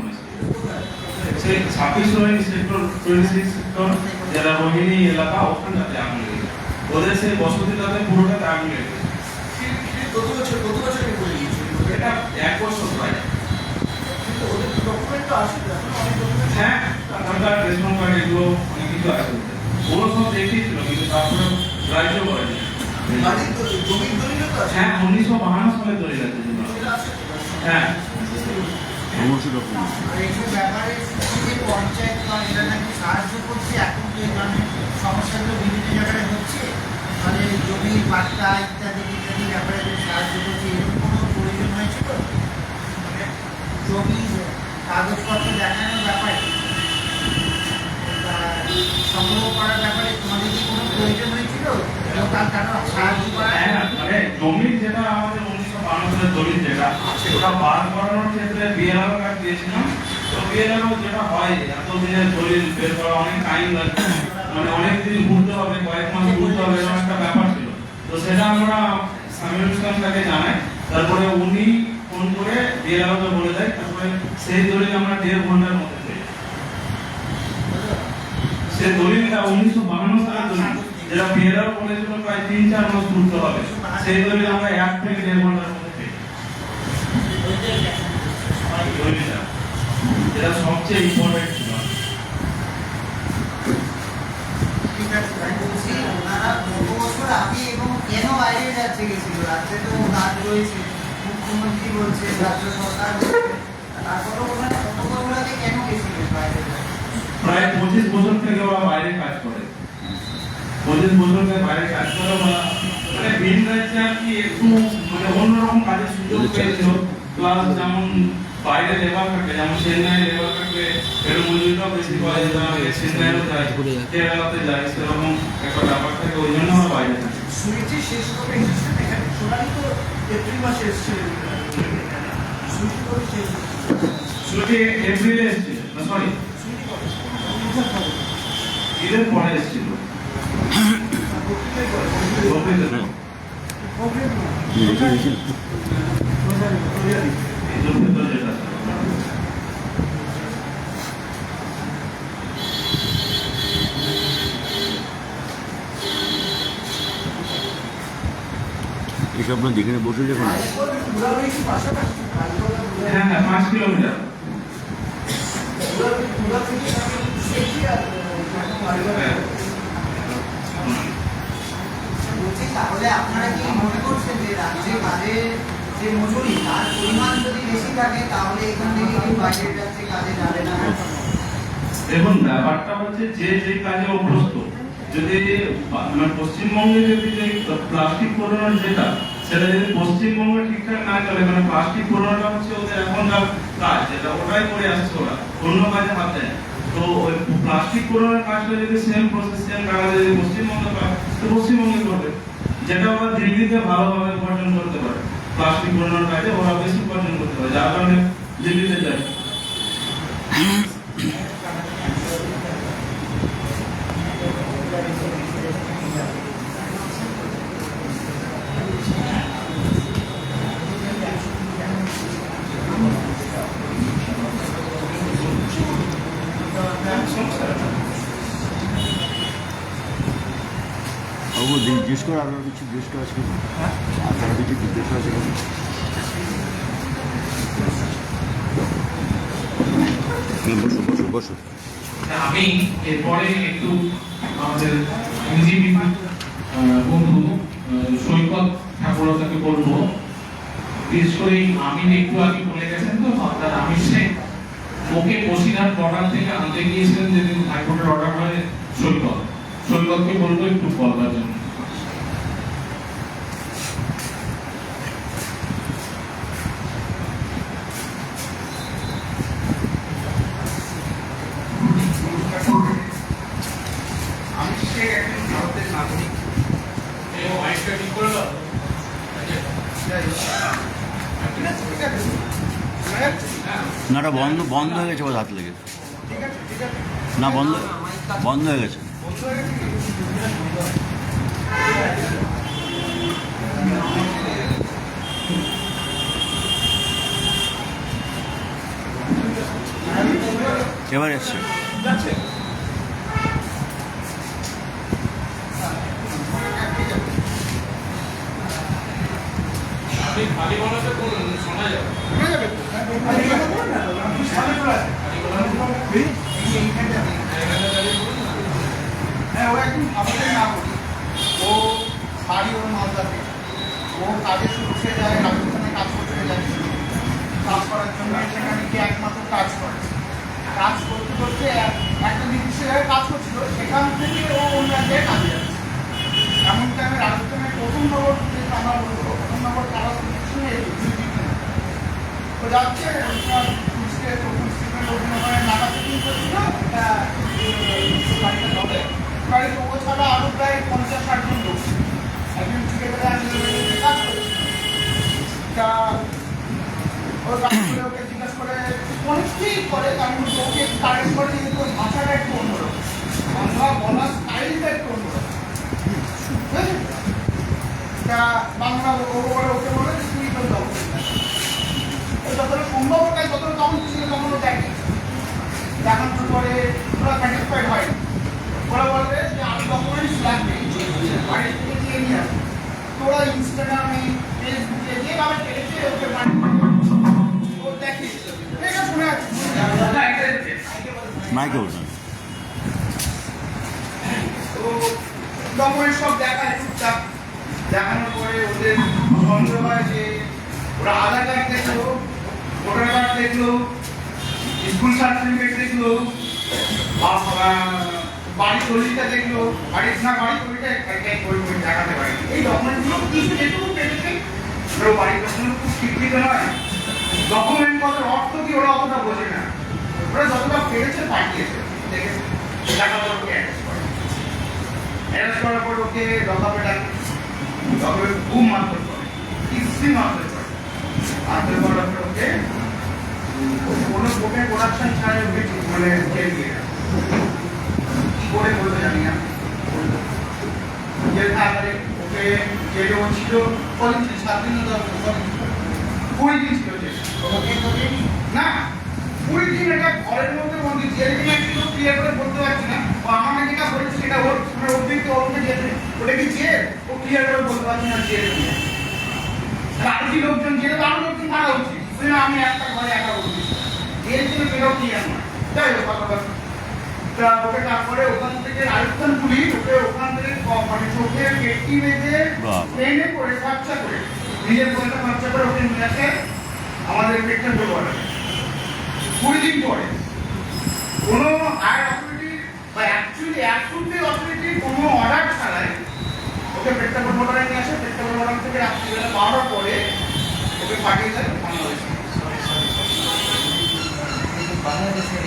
সেই 26 সেক্টর 26 সেক্টর যারা রোহিণী এলাকা, ওখানটাতে আগুন লেগেছে। ওদের সেই বসতিটাতে পুরোটাতে আগুন লেগেছে। কত বছর এটা 1 বছর প্রায়। ওদের ডকুমেন্ট তো আসে, হ্যাঁ আধার কার্ড, রেশন কার্ড, এগুলো অনেক কিছু আছে। ওগুলো সব দেখিয়েছিল, কিন্তু তারপরে রাজ্য করেনি। জমির দলিল তো আছে। হ্যাঁ 1952 সালে তৈরি আছে। হ্যাঁ আর এইসব ব্যাপারে যে পঞ্চায়েত বা এরা নাকি সাহায্য করছে, এখন তো এই ধরনের সমস্যাগুলো বিভিন্ন জায়গায় হচ্ছে, মানে জমির বার্তা ইত্যাদি ইত্যাদি ব্যাপারে যে সাহায্য করছে, এরকম কোনো প্রয়োজন হয়েছিল? মানে জমির কাগজপত্র দেখানোর ব্যাপারে বা সংগ্রহ করার ব্যাপারে তোমাদের কি কোনো প্রয়োজন হয়েছিল লোকাল কারো সাহায্য করা? হ্যাঁ, মানে জমির যেটা আমাদের 1952 সালের দলিল যেটা ওটা বার করানোর ক্ষেত্রে বিএলআর কার্ড দিয়েছিলাম। তো বিএলআর যেটা হয়, এতদিনের দলিল বের করা অনেক টাইম লাগবে, মানে অনেক দিন ঘুরতে হবে, কয়েক মাস ঘুরতে হবে, এরকম একটা ব্যাপার ছিল। তো সেটা আমরা সামিউল ইসলামকে জানাই, তারপরে উনি ফোন করে বিএলআরকে বলে দেয়, তারপরে সেই দলিল আমরা 1.5 ঘন্টার মধ্যে পেয়ে। সেই দলিলটা 1952 সালের দলিল, যেটা বিএলআর বলেছিল প্রায় 3-4 মাস ঘুরতে হবে, সেই দলিল আমরা 1 থেকে 1.5 ঘন্টার মধ্যে পেয়ে। দলিলটা যেটা সবচেয়ে ইম্পর্টেন্ট ছিল। রাজ্যে গেছিল, রাজ্যে তো কাজ রয়েছে, মুখ্যমন্ত্রী বলছে, রাজ্য সরকার বলছে, তারপরে ওনাকে কেন গেছিলেন বাইরে? প্রায় 25 বছর থেকে ওরা বাইরে কাজ করে। 25 বছর থেকে বাইরে কাজ করে ওরা, মানে ভিন রাজ্যে আর কি একটু মানে অন্যরকম কাজের সুযোগ পেয়েছিল। প্লাস যেমন বাইরে লেবার থাকে, যেমন চেন্নাই লেবার থাকে, এর মজুরিটাও বেশি পাওয়া যেত, চেন্নাইও যায়, কেরালাতে যায়, সেরকম একটা ব্যাপার থাকে, ওই জন্য ওরা বাইরে থাকে। সুইচি শেষ কবে এসেছেন এখানে? সোনালি তো এপ্রিল মাসে এসেছিলেন, সুইচি কবে শেষ? ছুটি এপ্রিলে এসেছিল, না সরি সুইচি কবে? ঈদের পরে এসেছিল। বকরিদের পরে। এসব আপনার যেখানে বসে যখন ঘোরাঘুরি কি পাশাপাশি? হ্যাঁ হ্যাঁ 5 কিলোমিটার। ঘোরা থেকে সেটি আর হ্যাঁ। বলছি তাহলে আপনারা কি মনে করছেন যে রাজ্যে কাজের যে মজুরি তার পরিমাণ যদি বেশি থাকে তাহলে এখান থেকে কি বাইরের রাজ্যে কাজে যাবে না? দেখুন ব্যাপারটা হচ্ছে যে যে কাজে অভ্যস্ত, যদি মানে পশ্চিমবঙ্গে যদি যে প্লাস্টিক পোড়ানোর যেটা, সেটা যদি পশ্চিমবঙ্গে ঠিকঠাক না চলে, মানে প্লাস্টিক পোড়ানোটা হচ্ছে ওদের এখনকার কাজ, যেটা ওটাই করে আসছে ওরা, অন্য কাজে হাত দেয়। তো ওই প্লাস্টিক পোড়ানোর কাজটা যদি সেম প্রসেস সেম কাজ যদি পশ্চিমবঙ্গে পায়, তো পশ্চিমবঙ্গে করবে, যেটা ওরা দিল্লিতে ভালোভাবে উপার্জন করতে পারে। প্লাস্টিক পোড়ানোর কাজে ওরা বেশি উপার্জন করতে পারে, যার কারণে দিল্লিতে যায়। জিজ্ঞেস করে আরো কিছু জিজ্ঞেস করা আছে, আপনারা কিছু জিজ্ঞেস করা আছে? বসো বসো বসো। আমি এরপরে একটু আমাদের এনজিপি বন্ধু সৈকত ঠাকুরতাকে বলবো, বিশেষ করে আমিন একটু আগে বলে গেছেন তো আপনার আমির শেখ, ওকে বসিরহাট বর্ডার থেকে আনতে গিয়েছিলেন যেদিন হাইকোর্টের অর্ডার হয় সৈকতকে বলবো একটু বলবার জন্য। আমি শেখ একজন ভারতের নাগরিক। না ওটা বন্ধ বন্ধ হয়ে গেছে, ওর হাত লেগে। না বন্ধ বন্ধ হয়ে গেছে। এবার এসছে। খালি বলাতে শোনা যাবে। হ্যাঁ, ও একজন ভারতের নাগরিক। ও বাড়ি ওর মালদাতে। ও কাজের সূত্রে যায়, রাজস্থানে কাজ করতে যাচ্ছে। কাজ করার জন্য সেখানে গিয়ে একমাত্র কাজ করে। কাজ করতে করতে একটা নির্দিষ্ট জায়গায় কাজ করছিল, সেখান থেকে ও অন্য জায়গায় কাজে যাচ্ছে। এমন টাইমে রাজস্থানের প্রথম নগর যে আমরা বলবো, প্রথম নগর কারা ও যাচ্ছে, নাকা চেকিং করছিল, গাড়িটা ধরে গাড়িতে ও ছাড়া আরো প্রায় 50-60 জন লোক একজন ঠিকাদার কাজ করছে। তা ওর কাজ করে ওকে জিজ্ঞাসা করে অনেককেই করে, তার মধ্যে ওকে কারেক্ট করে কিন্তু ওই ভাষাটা একটু অন্যরকম, বাংলা বলার স্টাইলটা একটু অন্যরকম। তা বাংলা ওকে বলে যে তুই তো দখল, যতটা সম্ভব ওটাই যতটা তখন ছিল তখন ও দেখে, দেখানোর পরে ওরা স্যাটিসফাইড হয়। ওরা বলবে যে আমি ডকুমেন্টস লাগবে, বাড়ি থেকে দিয়ে নিয়ে আসবে। তো ওরা ইনস্টাগ্রামে ফেসবুকে যেভাবে পেয়েছে ওকে ও দেখে, এটা শুনে আছে মাইকে বলছেন। তো ডকুমেন্ট সব দেখায় টুকটাক, দেখানোর পরে ওদের সন্দেহ হয় যে ওরা আধার কার্ড দেখলো, ভোটার কার্ড দেখলো, স্কুল সার্টিফিকেট দেখলো, বাড়ির দলিলটা দেখলো, বাড়ির দলিলটা দেখাতে পারে। এই ডকুমেন্টগুলো কিছু যেটুকু পেয়েছে ওরা বাড়ির ডকুমেন্ট খুব স্বীকৃত নয়। ডকুমেন্ট কত অর্থ কি ওরা অতটা বোঝে না, ওরা যতটা পেরেছে পাঠিয়েছে। দেখেছে টাকা ওকে অ্যারেস্ট করার পর ওকে লকআপে ডাকে, লকআপে খুব মারধর করে, কিস্তি মারধর করে, মারধর করার পর ওকে কোনো কোর্টে প্রোডাকশন ছাড়াই ওকে মানে জেল দিয়ে দেয়। কি করে বলতে জানি না, জেল থাকলে ওকে জেলে ও ছিল কদিন ছিল, 7 দিন না 20 দিন ছিল জেলে। ওকে তোলেনি না 20 দিন এটা ঘরের মধ্যে বন্দি, জেল কিনা কিন্তু ক্লিয়ার করে বলতে পারছি না। ও আমাকে যেটা বলেছে সেটা ওর মানে ওর দিকে ওকে জেলে, ওটা কি জেল ও ক্লিয়ার করে বলতে পারছি না জেল কিনা। আরো কি লোকজন জেলে, আরো লোকজন থাকা উচিত, আমি একটা ঘরে একা বলছি জেল ছিল সেটাও ক্লিয়ার নয়। যাই হোক ওকে তারপরে ওখান থেকে রাজস্থান পুলিশ ওকে ওখান থেকে মানে চোখে পেটি বেঁধে ট্রেনে করে খরচা করে নিজের পয়সা খরচা করে ওকে নিয়ে আসে আমাদের পেটটা বলবো 20 দিন পরে কোনো হায়ার অথরিটি বা অ্যাকচুয়ালি অ্যাকচুয়ালি অথরিটির কোনো অর্ডার ছাড়াই ওকে পেটটা বলবো নিয়ে আসে। পেটটা বলবো থেকে রাত্রিবেলা 12টার পরে ওকে পাঠিয়ে দেয় বাংলাদেশে। বাংলাদেশে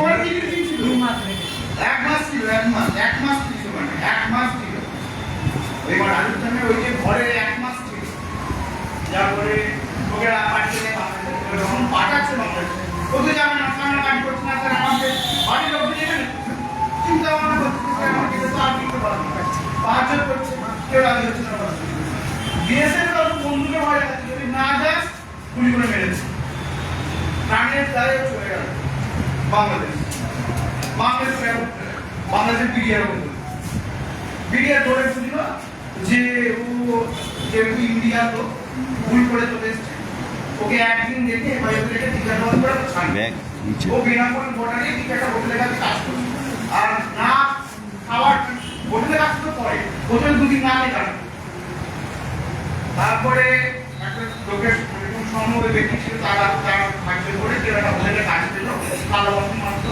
ওর কি কি ছিল? 2 মাস রেখেছে। 1 মাস ছিল, 1 মাস ছিল, মানে 1 মাস ছিল। এবার রাজস্থানে ওই যে ঘরে 1 মাস ছিল, তারপরে ওকে পাঠিয়ে দেয় বাংলাদেশে। যখন পাঠাচ্ছে বাংলাদেশে ওকে যাবে না, সামনে কাজ করছে না, স্যার আমাদের বাড়ির লোক এখানে চিন্তা ভাবনা করছে, স্যার আমাকে তো আর দিতে পারবো না, সাহায্য করছে, কেউ রাজি হচ্ছে না। বিএসএফ তো বন্ধুকে ভয় দেখাচ্ছে, যদি না যাস গুলি করে মেরেছে, প্রাণের দায়ে চলে গেল বাংলাদেশের বিডিআর ধরে বুঝল যে ও যেহেতু ইন্ডিয়া তো ভুল করে চলে এসছে, ওকে একদিন দেখে হোটেলে টিকা দেওয়ার পরে ছাড়বে। ও বেনাপুর বর্ডারে টিকাটা হোটেলের কাছে কাজ করছে, আর না খাওয়ার হোটেলে কাজ তো পরে হোটেল 2 দিন না খেয়ে কাজ। তারপরে একটা লোকের সম্মুখে ব্যক্তি ছিল, তারা সাহায্য করে যেটা হোটেলে কাজ দিল, কালো বন্ধু মাত্র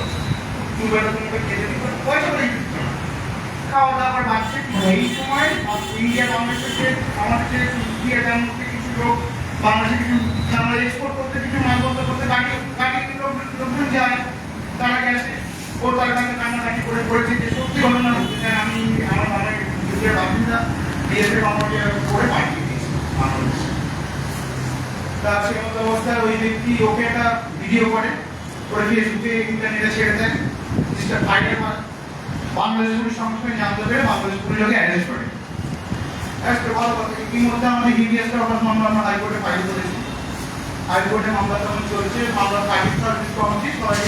2 বেলা তোমাকে খেতে দিত, পয়সা করে দিত না, খাওয়া দাওয়া করে বাঁচছে। এই সময় ইন্ডিয়া বাংলাদেশে আমাদের ইন্ডিয়া জানতে কিছু লোক বাংলাদেশে কিছু বাংলাদেশ এক্সপোর্ট করতে, কিছু মালপত্র করতে গাড়ি লোকজন যায়, তারা গেছে। ও তার কাছে কান্নাকাটি করে বলেছে যে সত্যি ঘটনা হচ্ছে, আমি আমার বাবার বাসিন্দা বিএসএফ আমাকে করে পাঠিয়ে দিয়েছে বাংলাদেশে। তার সেই মতো অবস্থায় ওই ব্যক্তি ওকে একটা ভিডিও করে ফেসবুকে ইন্টারনেটে ছেড়ে দেন, জিনিসটা ভাইরাল হয়। বাংলাদেশ পুলিশ সঙ্গে সঙ্গে জানতে পেরে বাংলাদেশ পুলিশ ওকে অ্যারেস্ট করে। ভালো কথা, ইতিমধ্যে আমাদের হিভিএসটা ওটা মামলা আমরা হাইকোর্টে ফাইল করেছি, হাইকোর্টে মামলা তখন চলছে। মামলা পাবলিক সার্ভিস কমিটি, সবাই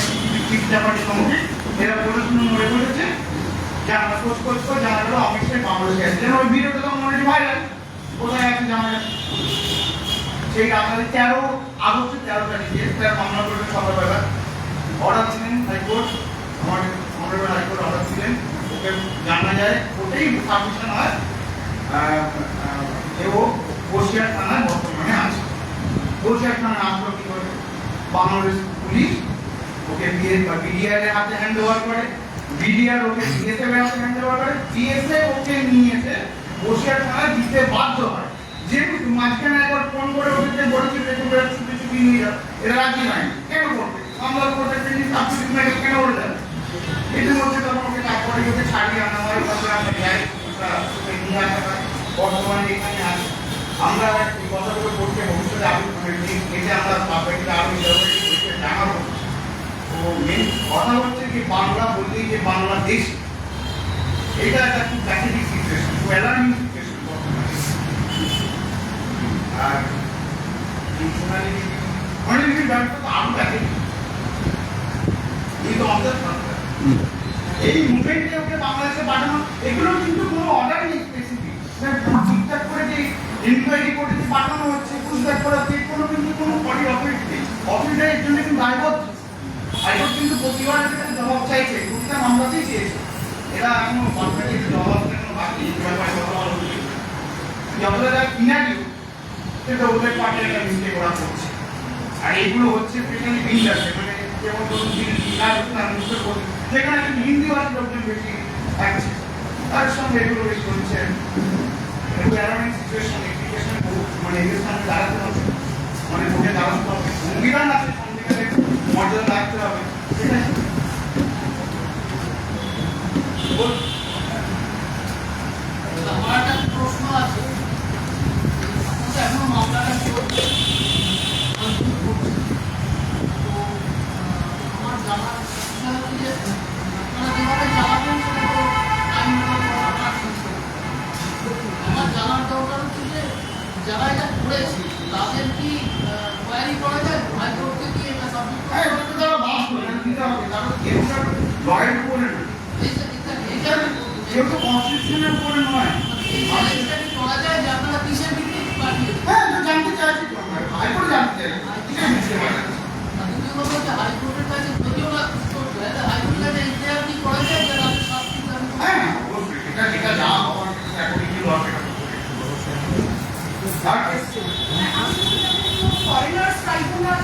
চিফ ডেপুটি কমিটি এরা বলে শুনে মনে করেছে যে আমরা খোঁজ করে জানা গেল অফিসে বাংলাদেশে আছে, যেন ওই ভিডিওটা তখন মনে ভাইরাল, কোথায় আছে জানা যাচ্ছে। সেই আপনাদের 13 আগস্ট 13 তারিখে তার মামলা করবে সকালবেলা অর্ডার ছিলেন হাইকোর্ট, আমাদের হাইকোর্ট অর্ডার ছিলেন, ওকে জানা যায় ওটাই সাবমিশন হয়। ও বসিরহাট থানায় বর্তমানে আছে। বসিরহাট থানায় আসলো কি করে, বাংলাদেশ পুলিশ ওকে বিডিআর এর হাতে হ্যান্ড ওভার করে, বিডিআর ওকে বিএসএফ এর হাতে হ্যান্ড ওভার করে, বিএসএফ ওকে নিয়ে এসে বসিরহাট থানায় দিতে বাধ্য হয়। যেহেতু মাঝখানে একবার ফোন করে ওদেরকে বলেছে যে তোমরা ছুটি ছুটি নিয়ে যাও, এরা রাজি নাই, কেন করবে মামলা করতে সাবসিডি মেরে কেন করে দেয়। এদের মধ্যে তখন ওকে তারপরে ওকে ছাড়িয়ে আনা হয়, তারপরে আমরা যাই ওকে নিয়ে আসা হয়, বর্তমানে এখানে আসি। আমরা এই কথাগুলো করতে ভবিষ্যতে আরো এতে আমরা পাবলিককে আরো জানাবো। তো মেন কথা হচ্ছে কি বাংলা বললেই যে বাংলাদেশ, এটা একটা খুব প্যাথেটিক সিচুয়েশন, খুব অ্যালার্মিং সিচুয়েশন। আর অনেক ব্যবস্থা তো আরো প্যাথেটিক, এই তো আমাদের সরকার এই মুভমেন্টে ওকে বাংলাদেশে পাঠানো, এগুলো কিন্তু কোনো অর্ডার নেই স্পেসিফিক, ঠিকঠাক করে যে ইনকোয়ারি করে যে পাঠানো হচ্ছে, পুষব্যাক করা হচ্ছে, কোনো কিন্তু কোনো বডি অথরিটি নেই। অথরিটির এর জন্য কিন্তু দায়বদ্ধ। হাইকোর্ট কিন্তু প্রতিবার জবাব চাইছে, প্রতিটা মামলাতেই চেয়েছে, এরা এখনো জবাব বাকি ব্যাপারে কথা বলা উচিত। যতটা যা কিনা দিও সেটা ওদের পার্টির একটা মিস্টেক ওরা করছে। আর এগুলো হচ্ছে স্পেশালি ইন্ডাস্ট্রি, মানে যেমন ধরুন যেখানে হিন্দি ভাষী লোকজন বেশি থাকছে তার সঙ্গে এগুলো বেশি হচ্ছে। সিচুয়েশন এডুকেশন মানে এদের সামনে দাঁড়াতে হবে, মানে ভোটে দাঁড়াতে হবে, সংবিধান আছে, সংবিধানের মর্যাদা রাখতে হবে, ঠিক আছে? আমার একটা প্রশ্ন আছে, এখনো মামলাটা চলছে, আমার জানার ইচ্ছা হচ্ছে যে আপনারা যেভাবে চালাবেন সেটা তো আইন আমার জানার দরকার হচ্ছে যে যারা এটা করেছে তাদের কি কোয়ারি করা যায় হাইকোর্টে কি এটা সাবমিট করা যায়? যেহেতু কনস্টিটিউশনের উপরে নয়, এটা কি করা যায় যে আপনারা কিসের ভিত্তিতে পাঠিয়েছেন? হ্যাঁ তো জানতে চাইছি তো আমরা, হাইকোর্টে জানতে চাই কিসের ভিত্তিতে পাঠাচ্ছি। দ্বিতীয় কথা হচ্ছে হাইকোর্টের কাছে যদিও না করতে হয়, হাইকোর্টের কাছে ইতিহাস কি করা যায় যে তাদের শাস্তি দাবি করে? হ্যাঁ অবশ্যই, এটা যেটা যা হওয়ার এখন কি লস এটা ফরেনার্স ট্রাইব্যুনাল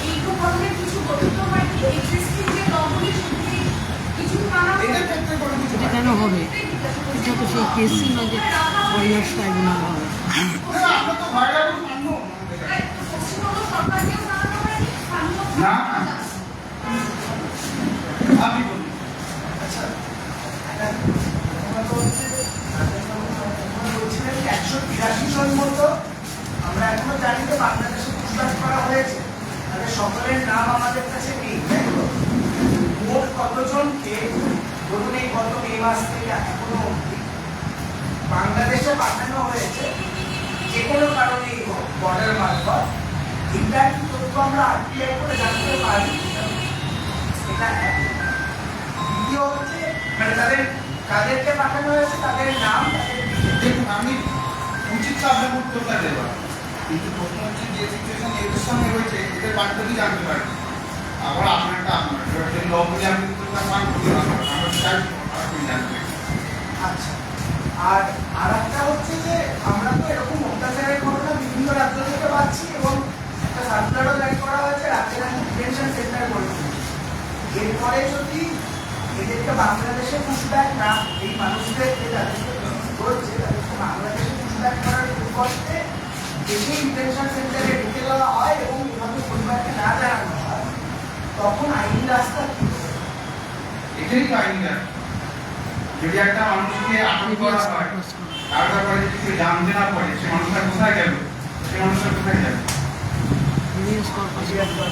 এই ধরনের কিছু গঠিত হয় কি এক্সিস্টিং যে লগুলি সেগুলি কিছু নানা এদের ক্ষেত্রে কোনো কিছু এটা কেন হবে? এটা তো সেই কেসই না যে ফরেনার্স ট্রাইব্যুনাল হবে। আমরা তো ভাইরাবল মানবো পশ্চিমবঙ্গ সরকারকেও জানানো হয়নি, স্থানীয় না আপনি বলুন। আচ্ছা বলছিলেন 183 জন মতো আমরা এখনো জানি যে বাংলাদেশে পুষবাস করা হয়েছে, তাদের সকলের নাম আমাদের কাছে নেই, তাই তো? মোট কতজনকে ধরুন এই গত মে মাস থেকে এখনো অবধি বাংলাদেশে পাঠানো হয়েছে যে কোনো কারণে বর্ডার মারফত, এটা কি তথ্য আমরা আরটিআই করে জানতে পারি? এটা এক। দ্বিতীয় হচ্ছে মানে তাদেরকে পাঠানো হয়েছে তাদের নাম, তাদের দেখুন আমি উচিত তো আপনাকে উত্তরটা দেওয়া, কিন্তু প্রশ্ন হচ্ছে যে সিচুয়েশন এদের সঙ্গে হয়েছে এদের বাড়িতে জানতে পারি। আবার আপনারটা আপনার ল বলে আপনি উত্তরটা পান করতে পারবেন, আমরা চাই আপনি জানবেন। আচ্ছা, আর একটা হচ্ছে যে আমরা তো এরকম অত্যাচারের ঘটনা বিভিন্ন রাজ্য থেকে পাচ্ছি এবং একটা সার্কুলারও জারি করা হয়েছে, রাজ্যের একটা ডিটেনশন সেন্টার গড়ে তুলেছে। এরপরে যদি এদেরকে বাংলাদেশে পুশব্যাক না, এই মানুষদের যে তাদেরকে করছে তাদেরকে বাংলাদেশে পুশব্যাক করার পরিবর্তে দেশেই ডিটেনশন সেন্টারে ঢুকে দেওয়া হয় এবং এভাবে পরিবারকে না জানানো হয়, তখন আইনি রাস্তা কি? এটাই তো আইনটা। যদি একটা মানুষকে আটক করা হয় তার ব্যাপারে যদি কেউ জানতে না পারে সে মানুষটা কোথায় গেল, সে মানুষটা কোথায় যাবে? হেভিয়েন্স কর্পাসে আপনার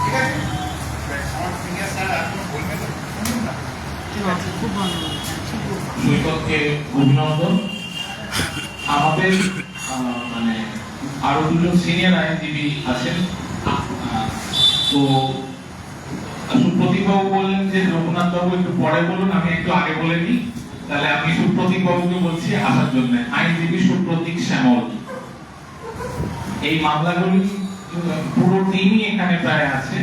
ঠিক আছে, আমার সিনিয়র স্যার আপনি বলবেন না? খুব ভালো লাগছে। ঠিক আছে। সৈকতকে অভিনন্দন। আমাদের মানে আরো দুজন সিনিয়র আইনজীবী আছেন। তো সুপ্রতীক বাবু বললেন যে রঘুনাথ বাবু একটু পরে বলুন, আমি একটু আগে বলে নিই। তাহলে আমি সুপ্রতীক বাবুকে বলছি আসার জন্য। আইনজীবী সুপ্রতীক শ্যামল। এই মামলাগুলি পুরো টিমই এখানে প্রায় আছে।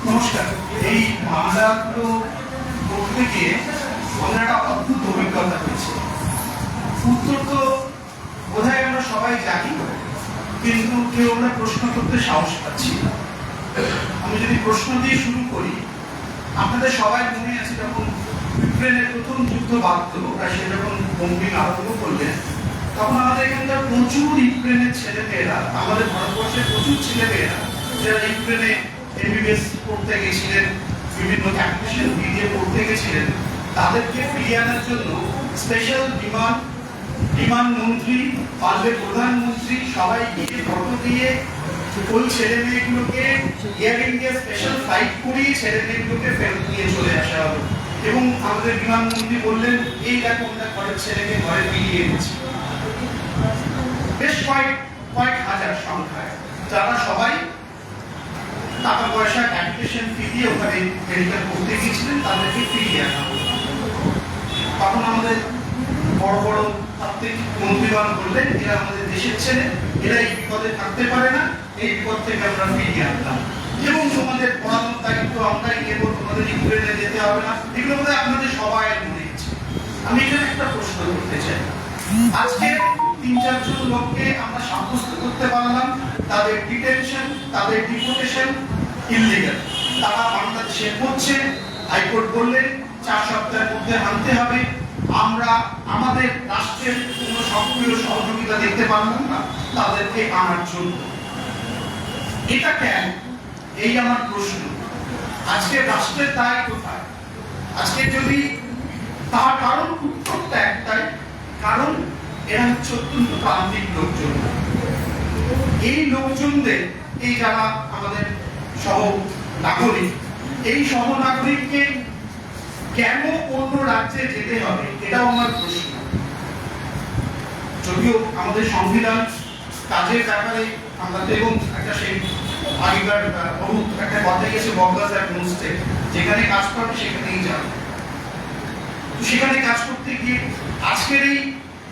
নমস্কার। এই মামলাগুলো করতে গিয়ে আমাদের একটা অদ্ভুত অভিজ্ঞতা হয়েছে। উত্তর তো বোধহয় আমরা সবাই জানি, কিন্তু কেউ আমরা প্রশ্ন করতে সাহস পাচ্ছি না। আমি যদি প্রশ্ন দিয়ে শুরু করি, আপনাদের সবাই মনে আছে যখন ইউক্রেনের প্রথম যুদ্ধ বাধ্য রাশিয়া যখন বোম্বিং আরম্ভ করলেন, তখন আমাদের এখানকার প্রচুর ইউক্রেনের ছেলেমেয়েরা, আমাদের ভারতবর্ষের প্রচুর ছেলেমেয়েরা যারা ইউক্রেনে এমবিবিএস পড়তে গেছিলেন, বিভিন্ন ক্যাম্পাসে বিয়ে পড়তে গেছিলেন, তাদেরকে ফিরিয়ে আনার জন্য স্পেশাল বিমান মন্ত্রী, পারলে প্রধানমন্ত্রী সবাই গিয়ে ফটো দিয়ে ওই ছেলে মেয়েগুলোকে এয়ার ইন্ডিয়া স্পেশাল ফ্লাইট করিয়ে ছেলে মেয়েগুলোকে ফেরত নিয়ে চলে আসা হলো। এবং আমাদের বিমানমন্ত্রী বললেন, এই দেখো আমরা ঘরের ছেলেকে ঘরে ফিরিয়ে এনেছি। বেশ কয়েক হাজার সংখ্যায়, যারা সবাই টাকা পয়সা অ্যাপ্লিকেশন ফি দিয়ে ওখানে মেডিকেল করতে গিয়েছিলেন, তাদেরকে ফিরিয়ে আনা হলো। তখন আমাদের বড় বড় তাত্ত্বিক মন্ত্রীগণ বললেন এরা আমাদের দেশের ছেলে, এরা এই বিপদে থাকতে পারে না, এই বিপদ থেকে আমরা ফিরিয়ে আনলাম এবং তোমাদের পড়ানোর দায়িত্ব আমরাই নেব, তোমাদের ইউক্রেনে যেতে হবে না। এগুলো বোধ হয় আপনাদের সবাই মনে হচ্ছে। আমি এখানে একটা প্রশ্ন করতে চাই, আজকে ৩-৪ জন লোককে আমরা সাব্যস্ত করতে পারলাম তাদের ডিটেনশন, তাদের ডিপোর্টেশন ইললিগাল, তারা বাংলাদেশে পড়ছে, হাইকোর্ট বললেন 4 সপ্তাহের মধ্যে আনতে হবে। আমরা আমাদের রাষ্ট্রের কোনো সক্রিয় সহযোগিতা দেখতে পারলাম না তাদেরকে আনার জন্য। এটা কেন? এই আমার প্রশ্ন। আজকে রাষ্ট্রের দায় কোথায়? আজকে যদি তার কারণ উত্তরটা একটাই, কারণ এরা হচ্ছে অত্যন্ত প্রান্তিক লোকজন। এই লোকজনদের, এই যারা আমাদের সহ নাগরিক, এই সহ নাগরিককে কেন অন্য রাজ্যে যেতে হবে এটাও আমার প্রশ্ন। যদিও আমাদের সংবিধান কাজের ব্যাপারে আমরা এবং একটা সেই আগেকার বহুত একটা কথা গেছে, বকগাছ এক মুস্তে, যেখানে কাজ পাবে সেখানেই যাবে। সেখানে কাজ করতে গিয়ে আজকের এই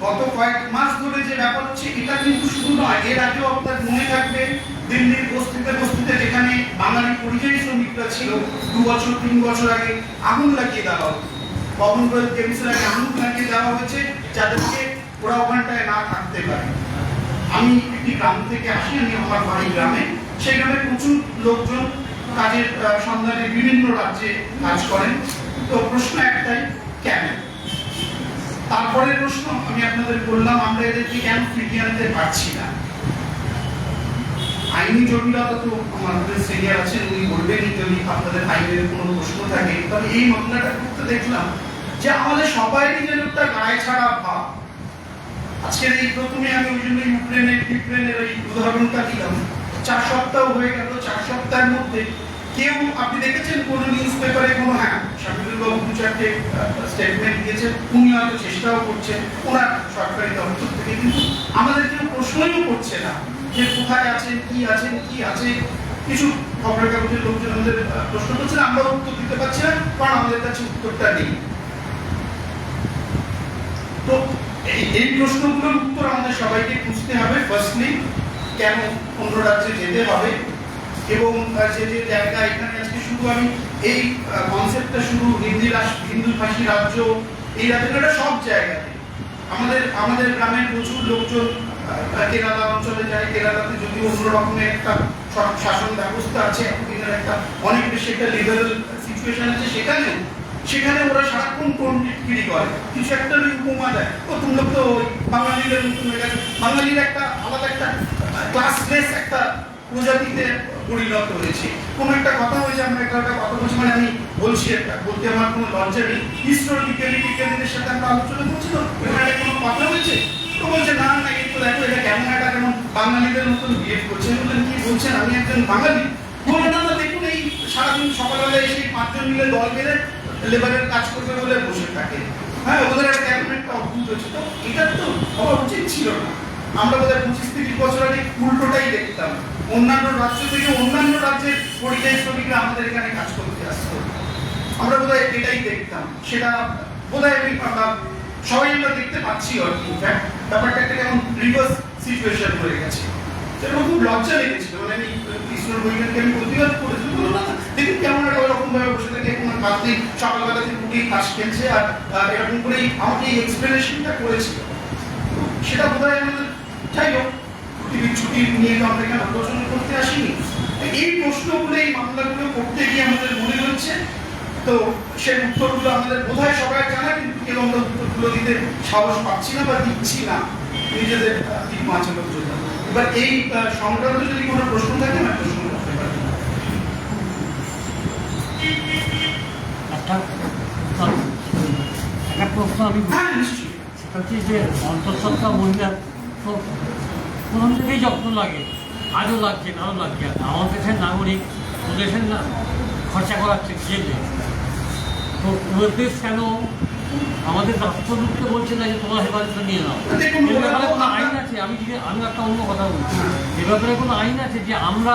গত কয়েক মাস ধরে যে ব্যাপার হচ্ছে, এটা কিন্তু শুধু নয়, এর আগেও আপনার মনে থাকবে দিল্লির বস্তিতে যেখানে বাঙালি পরিযায়ী শ্রমিকরা ছিল 2 বছর 3 বছর আগে আগুন লাগিয়ে দেওয়া হতো। কমনওয়েলথ গেমসের আগে আগুন লাগিয়ে দেওয়া হয়েছে যাদেরকে ওরা ওখানটায় না থাকতে পারে। আমি একটি গ্রাম থেকে আসি, আমি আমার বাড়ি গ্রামে, সেই গ্রামে প্রচুর লোকজন কাজের সন্ধানে বিভিন্ন রাজ্যে কাজ করেন। তো প্রশ্ন একটাই, কেন? তারপরে প্রশ্ন আমি আপনাদের বললাম, আমরা এদেরকে কেন ফিরিয়ে আনতে পারছি না? আইনি জটিলতা তো আমাদের সিনিয়র আছেন, উনি বলবেন যদি আপনাদের আইনের কোনো প্রশ্ন থাকে। তবে এই মামলাটা করতে দেখলাম যে আমাদের সবাইরই যেন একটা গায়ে ছাড়া ভাব। আজকের এই প্রথমে আমি ওই জন্য ইউক্রেনের ওই উদাহরণটা দিলাম। 4 সপ্তাহ হয়ে গেল, 4 সপ্তাহের মধ্যে কেউ, আপনি দেখেছেন কোন নিউজ পেপারে কোনো, হ্যাঁ শামিদুল বাবু 2-4টে স্টেটমেন্ট দিয়েছেন, উনি হয়তো চেষ্টাও করছেন ওনার সরকারি দপ্তর থেকে, কিন্তু আমাদের কেউ প্রশ্নই করছে না যে কোথায় আছেন, কি আছেন, কি আছে। কিছু খবরের কাগজের লোকজন আমাদের প্রশ্ন করছেন, আমরা উত্তর দিতে পারছি না, কারণ আমাদের কাছে উত্তরটা নেই। তো এই প্রশ্নগুলোর উত্তর আমাদের সবাইকে খুঁজতে হবে। ফার্স্টলি, কেন অন্য রাজ্যে যেতে হবে, এবং যে যে জায়গা এখানে আজকে শুধু আমি এই কনসেপ্টটা শুধু হিন্দু ভাষী রাজ্য, এই রাজ্যটা সব জায়গাতে আমাদের গ্রামের প্রচুর লোকজন কেরালা অঞ্চলে যায়। কেরালাতে যদিও অন্য রকমের একটা শাসন ব্যবস্থা আছে, এখনকার একটা অনেক বেশি একটা লিবারেল সিচুয়েশন আছে, সেখানে ওরা সারাক্ষণ পণ্ডিতগিরি করে, কিছু একটা উপমা দেয়, ও তুমি লোক তো বাঙালিদের মতন হয়ে গেছে। বাঙালির একটা আলাদা একটা ক্লাসলেস একটা প্রজাতিতে পরিণত হয়েছে। কোনো একটা কথা হয়েছে, আমরা একটা কথা বলছি, মানে আমি বলছি একটা, বলতে আমার কোনো লজ্জা নেই। হিস্টোরিক্যালিটিক্যালিদের সাথে আমরা আলোচনা করছি, তো এখানে কোনো কথা হয়েছে, তো বলছে না না কিন্তু দেখো এটা কেমন একটা কেমন বাঙালিদের মতন বিহেভ করছে। বললেন কি বলছেন, আমি একজন বাঙালি? বলে না না, দেখুন এই সারাদিন সকালবেলা এসে 5 জন মিলে দল বেঁধে লেবারের কাজ করবে বলে বসে থাকে। হ্যাঁ, ওদের একটা কেমন একটা অদ্ভুত হচ্ছে। তো এটা তো হওয়া উচিত ছিল না। আমরা বোধহয় 25-30 বছর আগে উল্টোটাই দেখতাম, অন্যান্য রাজ্য থেকে অন্যান্য রাজ্যের পরিযায়ী শ্রমিকরা আমাদের এখানে কাজ করতে আসতো, আমরা বোধহয় এটাই দেখতাম। সেটা বোধহয় সবাই আমরা দেখতে পাচ্ছি আর কি। ইনফ্যাক্ট ব্যাপারটা একটা কেমন রিভার্স সিচুয়েশন হয়ে গেছে, সেটা খুব লজ্জা লেগেছিল। মানে আমি কৃষ্ণর বইটাকে আমি প্রতিবাদ করেছি, দেখুন কেমন একটা ওরকম ভাবে বসে থেকে কোনো কাজে সকালবেলা থেকে উঠেই তাস খেলছে, আর এরকম করেই আমাকে এই এক্সপ্লেনেশনটা করেছিল। সেটা বোধহয় আমাদের, যাই হোক, পৃথিবীর ছুটি নিয়ে তো আমরা এখানে আলোচনা করতে আসিনি। এই প্রশ্নগুলো, এই মামলাগুলো করতে গিয়ে আমাদের মনে হচ্ছে, তো সেই উত্তরগুলো আমাদের বোধহয় সবাই জানা, কিন্তু কেউ আমরা উত্তরগুলো দিতে সাহস পাচ্ছি না বা দিচ্ছি না নিজেদের দিক বাঁচানোর জন্য। এবার এই সংক্রান্ত যদি কোনো প্রশ্ন থাকে, না প্রশ্ন করতে পারি। একটা প্রশ্ন আমি, হ্যাঁ নিশ্চয়ই। সেটা হচ্ছে যে অন্তঃসত্ত্বা মহিলার তো প্রথম থেকেই যত্ন লাগে, আজও লাগছে, কারো লাগছে। আমার দেশের নাগরিক, ওদেশের না খরচা করাচ্ছে জেলে, তো ওদের কেন আমাদের রাষ্ট্রদূতকে বলছে না যে তোমার হেফাজতে নিয়ে নাও? এ ব্যাপারে কোনো আইন আছে? আমি একটা অন্য কথা বলছি, এ ব্যাপারে কোনো আইন আছে যে আমরা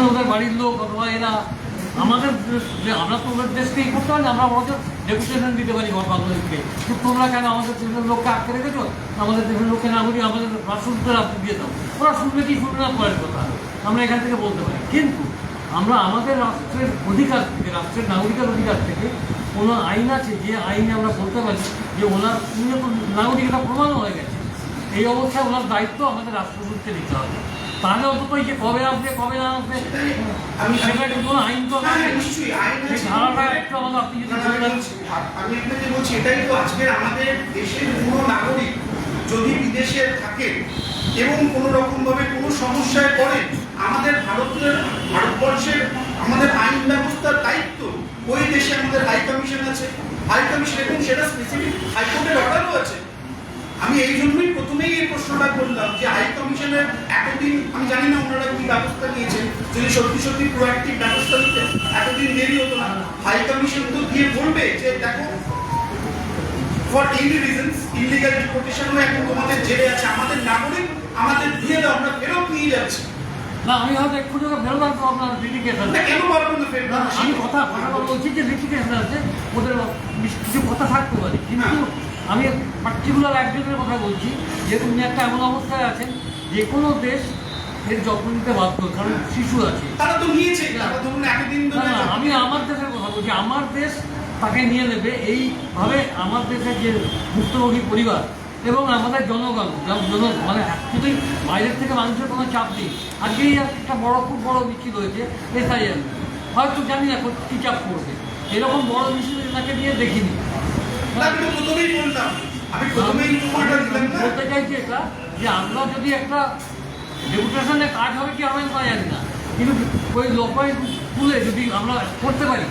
ওদের বাড়ির লোক অথবা এরা আমাদের আমরা তো ওদের দেশকে ই করতে পারি, আমরা বরঞ্চ ডেপুটেশন দিতে পারি বাংলাদেশকে। তোমরা কেন আমাদের দেশের লোককে আটকে রেখেছো? আমাদের দেশের লোককে না বলি আমাদের রাষ্ট্রদূতের আপনি দিয়ে দাও। ওরা শুনবে কি শুনবে না পরের কথা, আমরা এখান থেকে বলতে পারি। কিন্তু আমরা আমাদের রাষ্ট্রের অধিকার থেকে, রাষ্ট্রের নাগরিকের অধিকার থেকে কোনো আইন আছে যে আইনে আমরা বলতে পারি যে ওনার নাগরিকতা প্রমাণও হয়ে গেছে, এই অবস্থায় ওনার দায়িত্ব আমাদের রাষ্ট্রদূতকে নিতে হবে। তাহলে অন্তত যে কবে আসবে কবে না আসবে সেটা কোনো আইন তো নিশ্চয়ই আইন সেই আছে। ধারাটা একটু আমাদের আপনি যদি বলে দেন। আমি আপনাকে বলছি এটাই তো আজকের আমাদের দেশের কোনো নাগরিক যদি বিদেশে থাকে এবং কোনো রকম ভাবে কোনো সমস্যায় পড়ে, আমাদের ভারতবর্ষের আমাদের আইন ব্যবস্থার দায়িত্ব ওই দেশে আমাদের হাই কমিশন আছে, হাই কমিশন এবং সেটা স্পেসিফিক হাইকোর্টের অর্ডারও আছে। আমি এই জন্যই প্রথমেই এই প্রশ্নটা করলাম যে হাই কমিশনের এতদিন, আমি জানি না ওনারা কি ব্যবস্থা নিয়েছেন, যদি সত্যি সত্যি প্রোঅ্যাক্টিভ ব্যবস্থা নিতেন এতদিন দেরি হতো না। হাই কমিশন তো দিয়ে বলবে যে দেখো ফর এনি রিজনস ইলিগাল ডিপোর্টেশনও এখন তোমাদের জেলে আছে, আমাদের নাগরিক আমাদের দিয়ে দাও, আমরা ফেরত নিয়ে যাচ্ছি। না আমি হয়তো একটু জায়গা ফেরত আসবো আপনার লিটিগেশন। না কেন পারবেন না ফেরত? আমি কথা বলছি যে লিটিগেশন আছে, ওদের কিছু কথা থাকতে পারে, কিন্তু আমি পার্টিকুলার একজনের কথা বলছি যে উনি একটা এমন অবস্থায় আছেন যে কোনো দেশ এর যত্ন নিতে বাধ্য, কারণ শিশু আছে। তারা তো নিয়েছে, তারা ধরুন এতদিন না ধরে না, আমি আমার দেশের কথা বলছি, আমার দেশ তাকে নিয়ে নেবে এইভাবে। আমার দেশের যে ভুক্তভোগী পরিবার এবং আমাদের জনগণ মানে শুধু বাইরের থেকে মানুষের কোনো চাপ নেই। আজকেই একটা খুব বড় মিছিল হয়েছে SIM, হয়তো জানি না কী চাপ করবে, এরকম বড় মিছিল এনাকে নিয়ে দেখিনি। আমি তো প্রথমেই বললাম, আমি প্রথমেই তোমারটা দিলাম না। বলতে চাইছি এটা যে আমরা যদি একটা ডেপুটেশনে কাজ হবে কি হবে না জানি না, কিন্তু ওই লোকাল তুলে যদি আমরা করতে পারি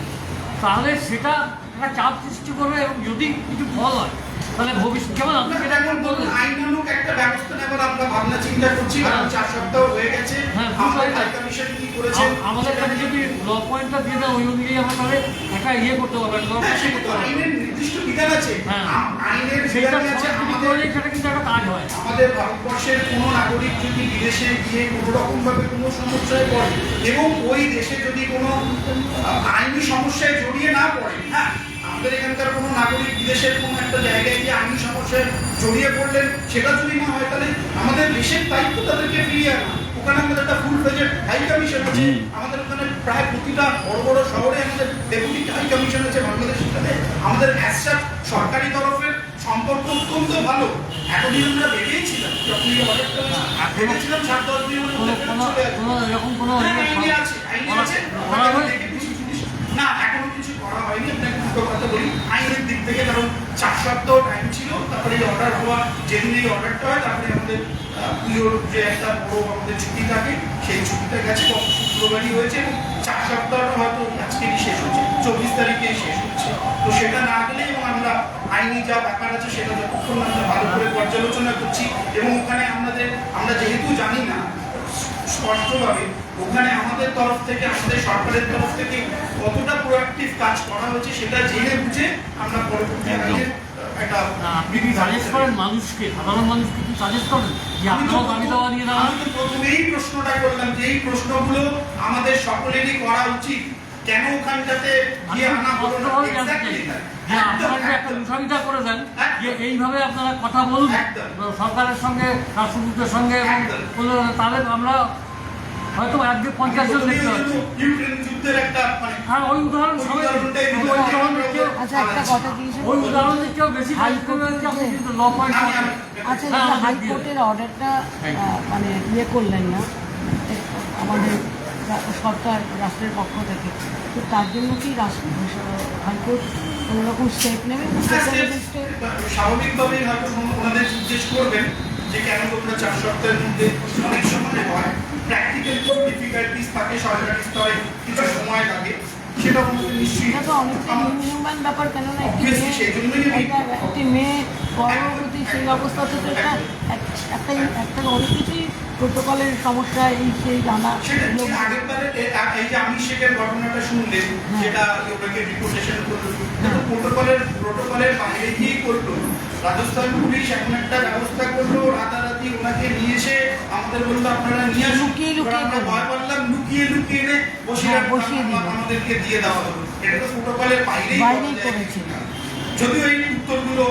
তাহলে সেটা একটা চাপ সৃষ্টি করবে এবং যদি কিছু ফল হয় তাহলে ভবিষ্যৎ যেমন আপনি সেটা এখন বললেন আইনানুগ একটা ব্যবস্থা নেবার আমরা ভাবনা চিন্তা করছি, কারণ 4 সপ্তাহ হয়ে গেছে। আমাদের হাই কমিশন কি করেছে আমাদের কাছে যদি ল পয়েন্টটা দিয়ে দেয় ওই অনুযায়ী আমরা তাহলে একটা ইয়ে করতে পারবো, সেটা তো আইনের নির্দিষ্ট বিধান আছে। হ্যাঁ। আইনের সেটা বিধান আছে। সেটা কিন্তু একটা কাজ হয়। আমাদের ভারতবর্ষের কোনো নাগরিক যদি বিদেশে গিয়ে কোনো রকম ভাবে কোনো সমস্যায় পড়ে এবং ওই দেশে যদি কোনো আইনি সমস্যায় জড়িয়ে না পড়ে, হ্যাঁ আমাদের এখানকার কোনো নাগরিক বিদেশের কোনো একটা জায়গায় গিয়ে আইনি সমস্যায় জড়িয়ে পড়লেন, সেটা যদি না হয় তাহলে আমাদের দেশের দায়িত্ব তাদেরকে ফিরিয়ে আনা। ওখানে আমাদের একটা ফুল ফ্লেজেড হাই কমিশন আছে, আমাদের ওখানে প্রায় প্রতিটা বড় বড় শহরে আমাদের ডেপুটি হাই কমিশন আছে বাংলাদেশের সাথে। আমাদের অ্যাসসাচ সরকারি তরফের সম্পর্ক অত্যন্ত ভালো। এতদিন আমরা ভেবেছিলাম যখন এই অর্ডারটা ভেবেছিলাম 7-10 দিনের মধ্যে ফেরত চলে আসবে। এরকম কোনো আইনে আছে, আইনে আছে। দেখে কিছু জিনিস না এখনো কিছু করা হয়নি। আপনাকে দুটো কথা বলি আইনের দিক থেকে, কারণ 4 সপ্তাহ টাইম ছিল, তারপরে এই অর্ডার হওয়া যেদিন এই অর্ডারটা হয় তারপরে আমাদের পুজোর যে একটা বড় আমাদের ছুটি থাকে সেই ছুটিটা গেছে শুক্রবারই হয়েছে এবং 4 সপ্তাহটা হয়তো আজকেরই শেষ হচ্ছে, 24 তারিখেই শেষ হচ্ছে। তো সেটা না গেলে এবং আমরা আইনি যা ব্যাপার আছে সেটা যতক্ষণ আমরা ভালো করে পর্যালোচনা করছি এবং ওখানে আমরা যেহেতু জানি না স্পষ্টভাবে ওখানে আমাদের তরফ থেকে আমাদের সরকারের তরফ থেকে কতটা প্রোঅ্যাক্টিভ কাজ করা হচ্ছে সেটা জেনে বুঝে আমরা পরবর্তী একটা আপনি সাজেস্ট করেন মানুষকে, সাধারণ মানুষকে কি সাজেস্ট করেন যে আপনারা দাবি দাওয়া নিয়ে দাঁড়ান? আমি তো প্রথমেই প্রশ্নটা করলাম যে এই প্রশ্নগুলো আমাদের সকলেরই করা উচিত, কেন ওখানটাতে গিয়ে আনা হলো না? Exactly that. যে আপনারা যে একটা মুসাবিদা করে দেন যে এইভাবে আপনারা কথা বলুন সরকারের সঙ্গে, রাষ্ট্রদূতের সঙ্গে, এবং তাহলে আমরা হয়তো 1-50 জন দেখতে পাচ্ছি। ইউক্রেন যুদ্ধের একটা মানে হ্যাঁ ওই উদাহরণ সবাই আচ্ছা একটা কথা জিজ্ঞেস ওই উদাহরণ দিচ্ছেও বেশি আপনি কিন্তু ল পয়েন্ট আচ্ছা এই যে হাইকোর্টের অর্ডারটা মানে ইয়ে করলেন না আমাদের সরকার রাষ্ট্রের পক্ষ থেকে, তো তার জন্য কি হাইকোর্ট কোনো রকম স্টেপ নেবে? স্বাভাবিকভাবেই হয়তো ওনাদের জিজ্ঞেস করবেন যে কেন তোমরা 4 সপ্তাহের মধ্যে, অনেক সময় হয় প্র্যাকটিক্যাল কিছু ডিফিকাল্টিস থাকে, সরকারি স্তরে কিছু সময় লাগে, সেটা আমাদের নিশ্চয়ই এটা তো অনেকটা নিউম্যান ব্যাপার, কেননা একটি মেয়ে গর্ভবতী সেই অবস্থাতে তো একটা অনেক কিছুই প্রোটোকলের সমস্যা এই সেই জানা। এই যে আমি শেখের ঘটনাটা শুনলেন যেটা ওটাকে ডিপোর্টেশন করলো, প্রোটোকলের বাইরে গিয়ে করলো, রাজস্থান পুলিশ এখন একটা ব্যবস্থা করলো রাতারাতি নাকি ওনাকে নিয়েছে, আমাদের বললো আপনারা নিয়ে আসুন, লুকিয়ে লুকিয়ে আমরা দেবো। ভয় পারলাম, লুকিয়ে লুকিয়ে এনে হ্যাঁ, বসিয়ে দিল। আমাদেরকে দিয়ে দেওয়া হলো। এটা তো প্রোটোকলের বাইরেই বাইরেই করা যায়। করেছিল। যদিও এই উত্তরগুলো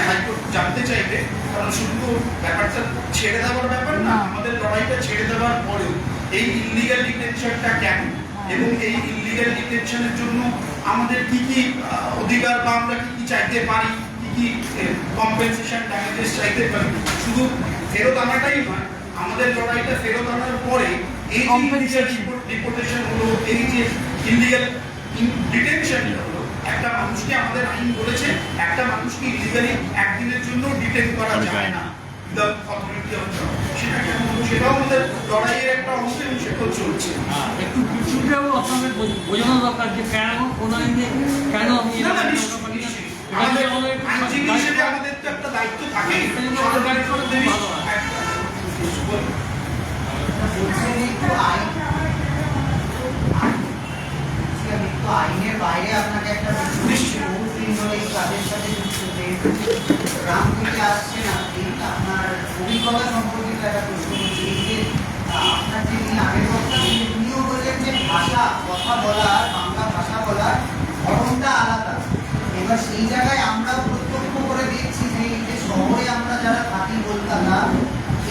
হাইকোর্ট জানতে চাইবে, কারণ শুধু ব্যাপারটা ছেড়ে দেওয়ার ব্যাপার না, না। আমাদের লড়াইটা ছেড়ে দেওয়ার পরেও এই ইলিগাল ডিটেনশনটা কেন এবং এই ইলিগাল ডিটেনশনের জন্য আমাদের কি কি অধিকার বা আমরা কি কি চাইতে পারি, কি কি কম্পেনসেশন ড্যামেজেস চাইতে পারি। শুধু ফেরত আনাটাই নয়, আমাদের লড়াইটা ফেরত আনার পরে এই যে ইলিগাল ডিপোর্টেশন হলো, এই যে ইলিগাল ডিটেনশন হলো, একটা মানুষকে আমাদের আইন বলেছে একটা মানুষকে ইলিগালি একদিনের জন্য ডিটেন করা যায় না, সেটাও আমাদের লড়াইয়ের একটা অংশ এবং সেটাও চলছে। একটু কিছুটাও আপনাদের বোঝানো দরকার যে কেন কোন আইনে কেন আমি না, না, নিশ্চয়ই, নিশ্চয়ই। আমাদের আইনজীবী হিসেবে আমাদের তো একটা দায়িত্ব থাকে, সরকারি করে দেবে। আইনের বাইরে আপনাকে একটা বহুত দিন ধরে এই কাজের সাথে যুক্ত, যেহেতু গ্রাম থেকে আসছে না, এই আপনার অভিজ্ঞতা সম্পর্কিত একটা প্রশ্ন করছি। এই যে আপনার যিনি আগের বক্তা তিনিও বললেন যে ভাষা, কথা বলার, বাংলা ভাষা বলার ধরনটা আলাদা। এবার সেই জায়গায় আমরা প্রত্যক্ষ করে দেখছি যে এই যে শহরে আমরা যারা থাকি কলকাতা,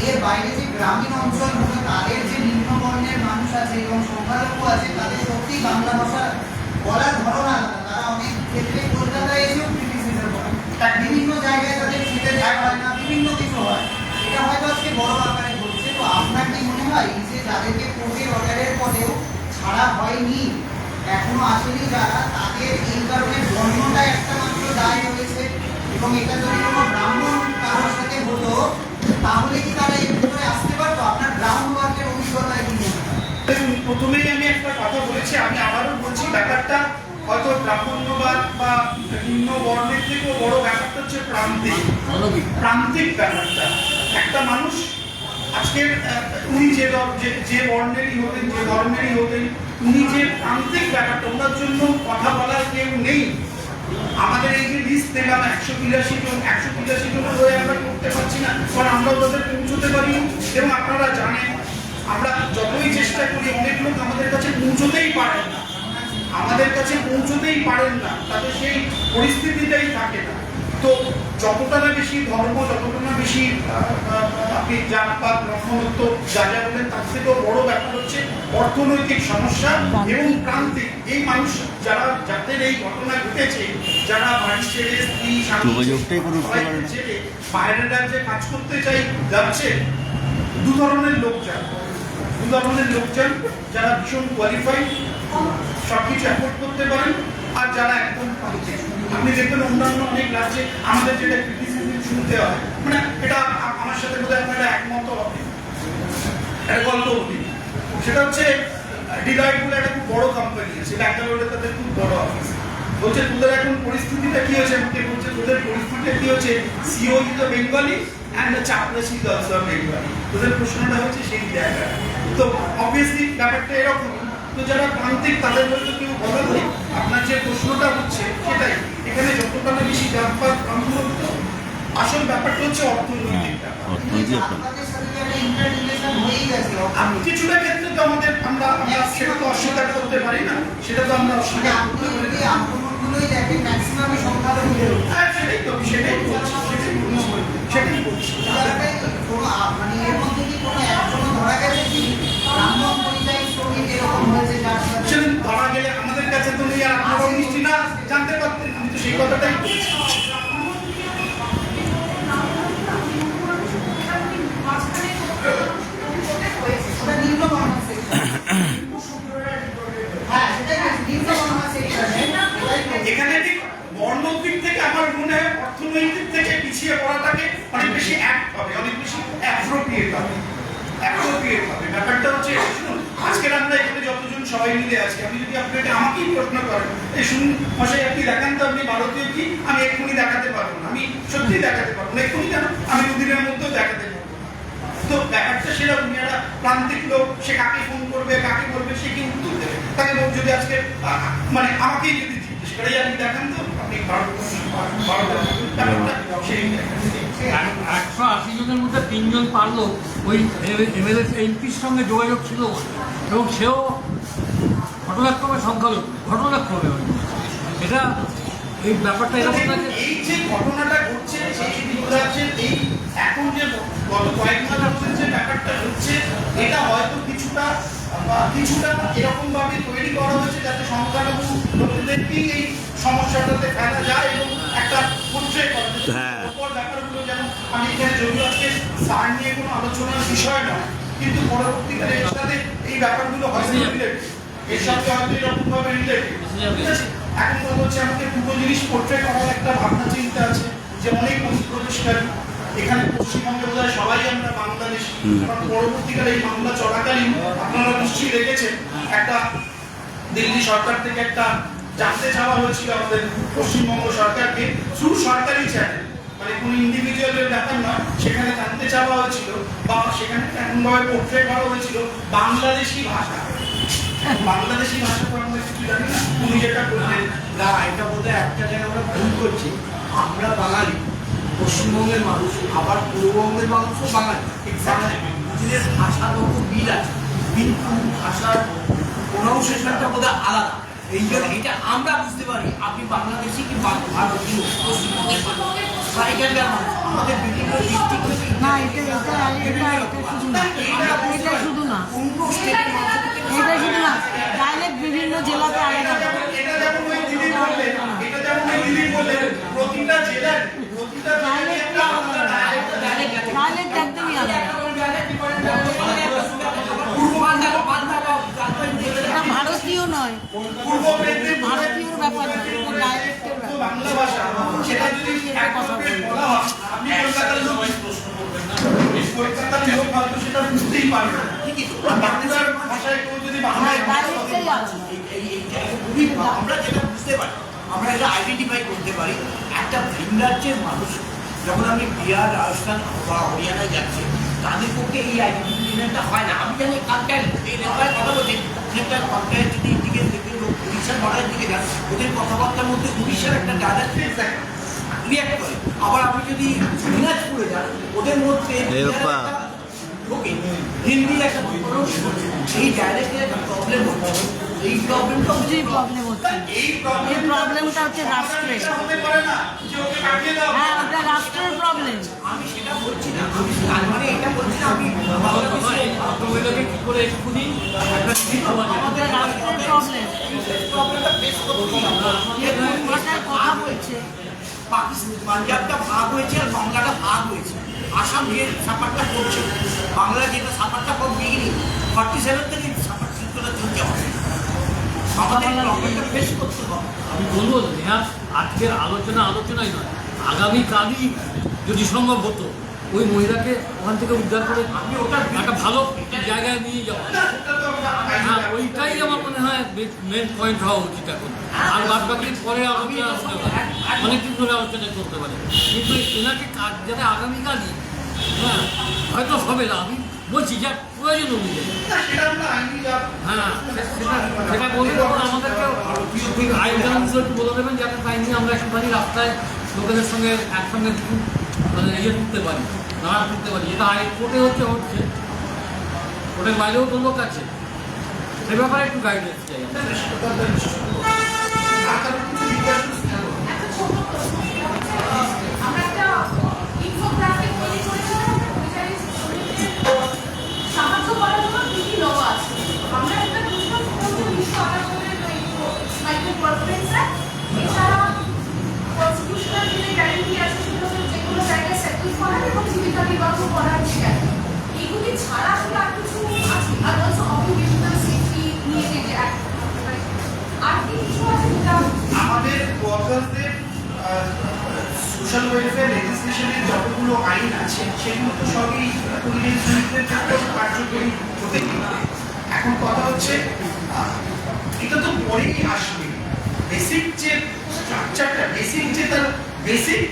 এর বাইরে যে গ্রামীণ অঞ্চলগুলো তাদের যে নিম্নবর্ণের মানুষ আছে এবং সংখ্যালঘু আছে, তাদের সত্যি বাংলা ভাষা বলার ধরন আলাদা। তারা অনেক ক্ষেত্রে কলকাতায় এসেও ক্রিটিসিজম করে, বিভিন্ন জায়গায় তাদের খেতে যায় হয় না, বিভিন্ন কিছু হয়। এটা হয়তো আজকে বড় আকারে ঘটছে। তো আপনার কি মনে হয় এই যে যাদেরকে কোর্টের অর্ডারের পরেও ছাড়া হয়নি, এখনো আসেনি যারা, তাদের এই কারণে বর্ণটা একটা মাত্র দায় হয়েছে, এবং এটা যদি কোনো ব্রাহ্মণ কারোর সাথে হতো তাহলে কি তারা এর ভিতরে আসতে পারতো? আপনার গ্রাউন্ড ওয়ার্কের অভিজ্ঞতায় কি মনে হয়? দেখুন, প্রথমেই আমি একটা কথা বলেছি, আমি আবারও বলছি, ব্যাপারটা হয়তো ব্রাহ্মণ্যবাদ বা নিম্ন বর্ণের থেকেও বড় ব্যাপারটা হচ্ছে প্রান্তিক ব্যাপারটা। একটা মানুষ আজকের উনি যে বর্ণেরই হতেন, যে ধর্মেরই হতেন, উনি যে প্রান্তিক ব্যাপারটা, ওনার জন্য কথা বলার কেউ নেই। আমাদের এই যে লিস্ট পেলাম 182 জন, 182 জনের হয়ে আমরা করতে পারছি না, কারণ আমরা ওদের পৌঁছতে পারি। এবং আপনারা জানেন আমরা যতই চেষ্টা করি, অনেক লোক আমাদের কাছে পৌঁছতেই পারেন না, তাদের সেই পরিস্থিতিটাই থাকে না। তো যতটা না বেশি ধর্ম, যতটা না বেশি আপনি জাতপাত, ব্রাহ্মণত্ব যা যা বলেন, তার থেকেও বড় ব্যাপার হচ্ছে অর্থনৈতিক সমস্যা এবং প্রান্তিক। এই মানুষ যাদের এই ঘটনা ঘটেছে, যারা বাড়ি ছেড়ে, স্ত্রী, স্বামী ছেড়ে বাইরের রাজ্যে কাজ করতে যাচ্ছে, দু ধরনের লোকজন, যারা ভীষণ কোয়ালিফাইড, সবকিছু অ্যাফোর্ড করতে পারেন, আর যারা একদম প্রান্তিক। আপনি দেখবেন অন্যান্য অনেক রাজ্যে আমাদের যেটা ক্রিটিসিজম শুনতে হয়, মানে এটা আমার সাথে বোধহয় আপনারা একমত হবে, একটা গল্প বলি। সেটা হচ্ছে ডিলাইট বলে একটা খুব বড় কোম্পানি আছে, ব্যাঙ্গালোরে তাদের খুব বড় অফিস। বলছে তোদের এখন পরিস্থিতিটা কি হয়েছে, আমাকে বলছে তোদের পরিস্থিতিটা কি হচ্ছে, CO is the Bengali and the চাপলেস ইজ অলসো বেঙ্গলি। তোদের প্রশ্নটা হচ্ছে সেই জায়গায়। তো অবভিয়াসলি ব্যাপারটা এরকম। তো যারা প্রান্তিক তাদের হয়তো কেউ বলার নেই। আপনার যে প্রশ্নটা হচ্ছে সেটাই, এখানে যতটা না বেশি জাতপাত, ব্রাহ্মণত্ব, আসল ব্যাপারটা হচ্ছে অর্থনৈতিক ব্যাপার। আপনাদের সাথে যে একটা ইন্টাররিলেশন হয়েই গেছে, কিছুটা ক্ষেত্রে তো আমরা সেটা তো অস্বীকার করতে পারি না, সেটা তো আমরা অস্বীকার করতে পারি না। আক্রমণগুলোই দেখেন ম্যাক্সিমামই সংখ্যালঘুদের। সেটাই বলছি। মানে এর মধ্যে কি কোনো একজনও ধরা গেছে কি ব্রাহ্মণ পরিযায়ী শ্রমিক এরকম হয়েছে যার সাথে? সেদিন ধরা গেলে আমাদের কাছে তো নেই, আর আপনারাও নিশ্চয়ই না জানতে পারতেন। আমি তো সেই কথাটাই বলছি। ওটা নিম্নবর্ণ সেকশন। হ্যাঁ, সেটাই বলছি, নিম্নবর্ণ সেকশনে এখানে ঠিক বর্ণর দিক থেকে আমার মনে হয় অর্থনৈতিক থেকে পিছিয়ে পড়াটাকে অনেক বেশি অ্যাক্ট হবে, অনেক বেশি অ্যাপ্রোপ্রিয়েট হবে। ব্যাপারটা হচ্ছে, শুনুন, আজকের আমরা এখানে যতজন সবাই মিলে আছি, আপনি যদি আপনাকে আমাকেই প্রশ্ন করেন, এই শুনুন মশাই আপনি দেখান তো আপনি ভারতীয় কি, আমি এক্ষুনি দেখাতে পারবো না, আমি সত্যিই দেখাতে পারবো না, এক্ষুনি কেন, আমি দুদিনের মধ্যেও দেখাতে পারবো। তো ব্যাপারটা সেরকম, একটা প্রান্তিক লোক, সে কাকে ফোন করবে, কাকে বলবে, সে কি উত্তর দেবে? তাকে লোক যদি আজকে মানে আমাকেই যদি জিজ্ঞেস করে আপনি দেখান তো, আপনি ভারতের ব্যাপারটা সেই 180 জনের মধ্যে 3 জন পারলো ওই এমএলএ এমপির সঙ্গে যোগাযোগ ছিল এবং সেও ঘটনাক্রমে সংখ্যালঘু ঘটনাক্রমে এটা এই ব্যাপারটা এরকম থাকে। এই যে ঘটনাটা ঘটছে সেই যুবরাজ্যের এই এখন যে গত কয়েক মাস ধরে যে ব্যাপারটা হচ্ছে এটা হয়তো কিছুটা এরকম ভাবে তৈরি করা হয়েছে যাতে সংখ্যালঘু লোকদেরকেই এই সমস্যাটাতে ফেলা যায় এবং একটা পরিচয় করা যায়। হ্যাঁ। অপর ব্যাপারগুলো যেমন আমি এখানে যদিও আজকে সার নিয়ে কোনো আলোচনার বিষয় নয়, কিন্তু পরবর্তীকালে এর সাথে এই ব্যাপারগুলো হয়তো রিলেটেড, এর সাথে হয়তো এরকম ভাবে রিলেটেড। ঠিক আছে, এখন কথা হচ্ছে আমাকে দুটো জিনিস পোর্ট্রে করার একটা ভাবনা চিন্তা আছে যে অনেক প্রতিষ্ঠান এখানে পশ্চিমবঙ্গে বোধহয় সবাই আমরা বাংলাদেশি, কারণ পরবর্তীকালে এই মামলা চলাকালীন আপনারা নিশ্চয়ই দেখেছেন একটা দিল্লি সরকার থেকে একটা জানতে চাওয়া হয়েছিল আমাদের পশ্চিমবঙ্গ সরকারকে থ্রু সরকারি চ্যানেল, মানে কোনো ইন্ডিভিজুয়ালের ব্যাপার নয়, সেখানে জানতে চাওয়া হয়েছিল বা সেখানে এমনভাবে পোর্ট্রে করা হয়েছিল বাংলাদেশি ভাষা। বাংলাদেশি ভাষা তো আমরা কিছু জানি না, উনি যেটা বললেন না, এটা বোধহয় একটা জায়গায় আমরা ভুল করছি। আমরা বাঙালি, পশ্চিমবঙ্গের মানুষ, আবার পূর্ববঙ্গের মানুষও বাঙালি। দুজনের ভাষাগত মিল আছে, কিন্তু ভাষার প্রনাউন্সিয়েশনটা বোধহয় আলাদা। এই জন্য এটা আমরা বুঝতে পারি আপনি বাংলাদেশি কি ভারতীয়, পশ্চিমবঙ্গের মানুষ বা এখানকার মানুষ। আমাদের বিভিন্ন ডিস্ট্রিক্ট না, এটা শুধু না, এটা শুধু না, অন্য স্টেটের মানুষ এটা শুধু না, ডাইরেক্ট বিভিন্ন জেলাতে আলাদা। এটা যেমন ওই দিদি বললেন, এটা যেমন ওই দিদি বললেন, প্রতিটা জেলায় একটা আলাদা ডাইরেক্ট একদমই আলাদা। এটা ভারতীয় নয়, পূর্ব মেদিনীপুর ভারতীয় ব্যাপার না, এটা ডাইরেক্টের ব্যাপার। বাংলা ভাষা, সেটা যদি appropriate বলা হয়, আপনি কলকাতার লোক কলকাতার লোক হয়তো সেটা বুঝতেই পারবে না। আর বাংলার ভাষায় কেউ যদি বাংলায় ডাইরেক্টই আলাদা। আমরা যেটা বুঝতে পারি, আমরা এটা আইডেন্টিফাই করতে পারি। একটা ভিন রাজ্যের মানুষ যখন আমি বিহার, রাজস্থান বা হরিয়ানায় যাচ্ছি, তাদের পক্ষে এই আইডেন্টিফিকেশনটা হয় না। আমি জানি কালকায় এই রেখায় কথা বলছি, সেটা কালকায় যদি এদিকে দেখে উড়িষ্যার বর্ডারের দিকে যান, ওদের কথাবার্তার মধ্যে উড়িষ্যার একটা ডায়ালেক্ট রিয়াক্ট করে। আবার আমি যদি দিনাজপুরে যান, ওদের মধ্যে হিন্দি একটা এই ডায়ালেক্টের একটা প্রবলেম হচ্ছে। এই প্রবলেমটা যে প্রবলেম হচ্ছে, এই এই প্রবলেমটা হচ্ছে রাষ্ট্রের। হতে পারে না যে ওকে কাটিয়ে দাও। হ্যাঁ, ওটা রাষ্ট্রের প্রবলেম। আমি সেটা বলছি না, আমি তার মানে এটা বলছি না আমি মহিলাকে কি করে এক্ষুনি আমাদের রাষ্ট্রের প্রবলেম। প্রবলেমটা ফেস করছি আমরা। ভাষায় কথা বলছে, পাকিস্তান, পাঞ্জাবটা ভাগ হয়েছে আর বাংলাটা ভাগ হয়েছে। আসাম যে সাপারটা করছে, বাংলা যেটা সাপারটা খুব বিগিনি 47 থেকে সাপার চিন্তাটা চলতে হবে। আমাদের প্রবলেমটা ফেস করতে হবে। আমি বলবো নেহাত আজকের আলোচনাই নয়, আগামীকালই যদি সম্ভব হতো ওই মহিলাকে ওখান থেকে উদ্ধার করে আমি ওটা একটা ভালো জায়গায় নিয়ে যাওয়া। হ্যাঁ, ওইটাই আমার মনে হয় মেন পয়েন্ট হওয়া উচিত এখন। আর বাদ বাকি পরে আলোচনা হতে পারে, অনেকদিন ধরে আলোচনা করতে পারে, কিন্তু এনাকে কাজ যাতে আগামীকালই, হ্যাঁ হয়তো হবে না, আমি বলছি যা প্রয়োজন অনুযায়ী, হ্যাঁ সেটা বলে তখন আমাদেরকে আইন কানুনগুলো একটু বলে দেবেন যাতে তাই নিয়ে আমরা একটুখানি রাস্তায় লোকেদের সঙ্গে একসঙ্গে মানে করতে পারি, নাড়া করতে পারি। যেটা আইন কোর্টে হচ্ছে, কোর্টের বাইরেও তো লোক আছে, সে ব্যাপারে একটু গাইডেন্স চাই। আমরা একটা ইনফোগ্রাফিক তৈরি করেছিলাম, সাহায্য করার জন্য কি কি ল আছে। আমরা একটা বিশ্ব আদালতের মাইক্রো কনফারেন্স অ্যাক্ট, এছাড়া কনস্টিটিউশনাল যে গ্যারান্টি আছে সেগুলো যেগুলো জায়গায় সেটেল করার এবং জীবিকা বিবাহ করার যে গ্যারান্টি, এগুলি ছাড়া আসলে আর কিছু আছে। আর অলসো অকুপেশনাল সেফটি নিয়ে যে অ্যাক্ট, আর কি কিছু আছে যেটা আমাদের ওয়ার্কারদের সোশ্যাল ওয়েলফেয়ার লেজিসলেশনের যতগুলো আইন আছে সেগুলো তো সবই পরিযায়ী শ্রমিকদের ক্ষেত্রে কার্যকরী হতে পারে। এখন কথা হচ্ছে এটা তো পরেই আসবে, বেসিক যে স্ট্রাকচারটা, বেসিক যে তার বেসিক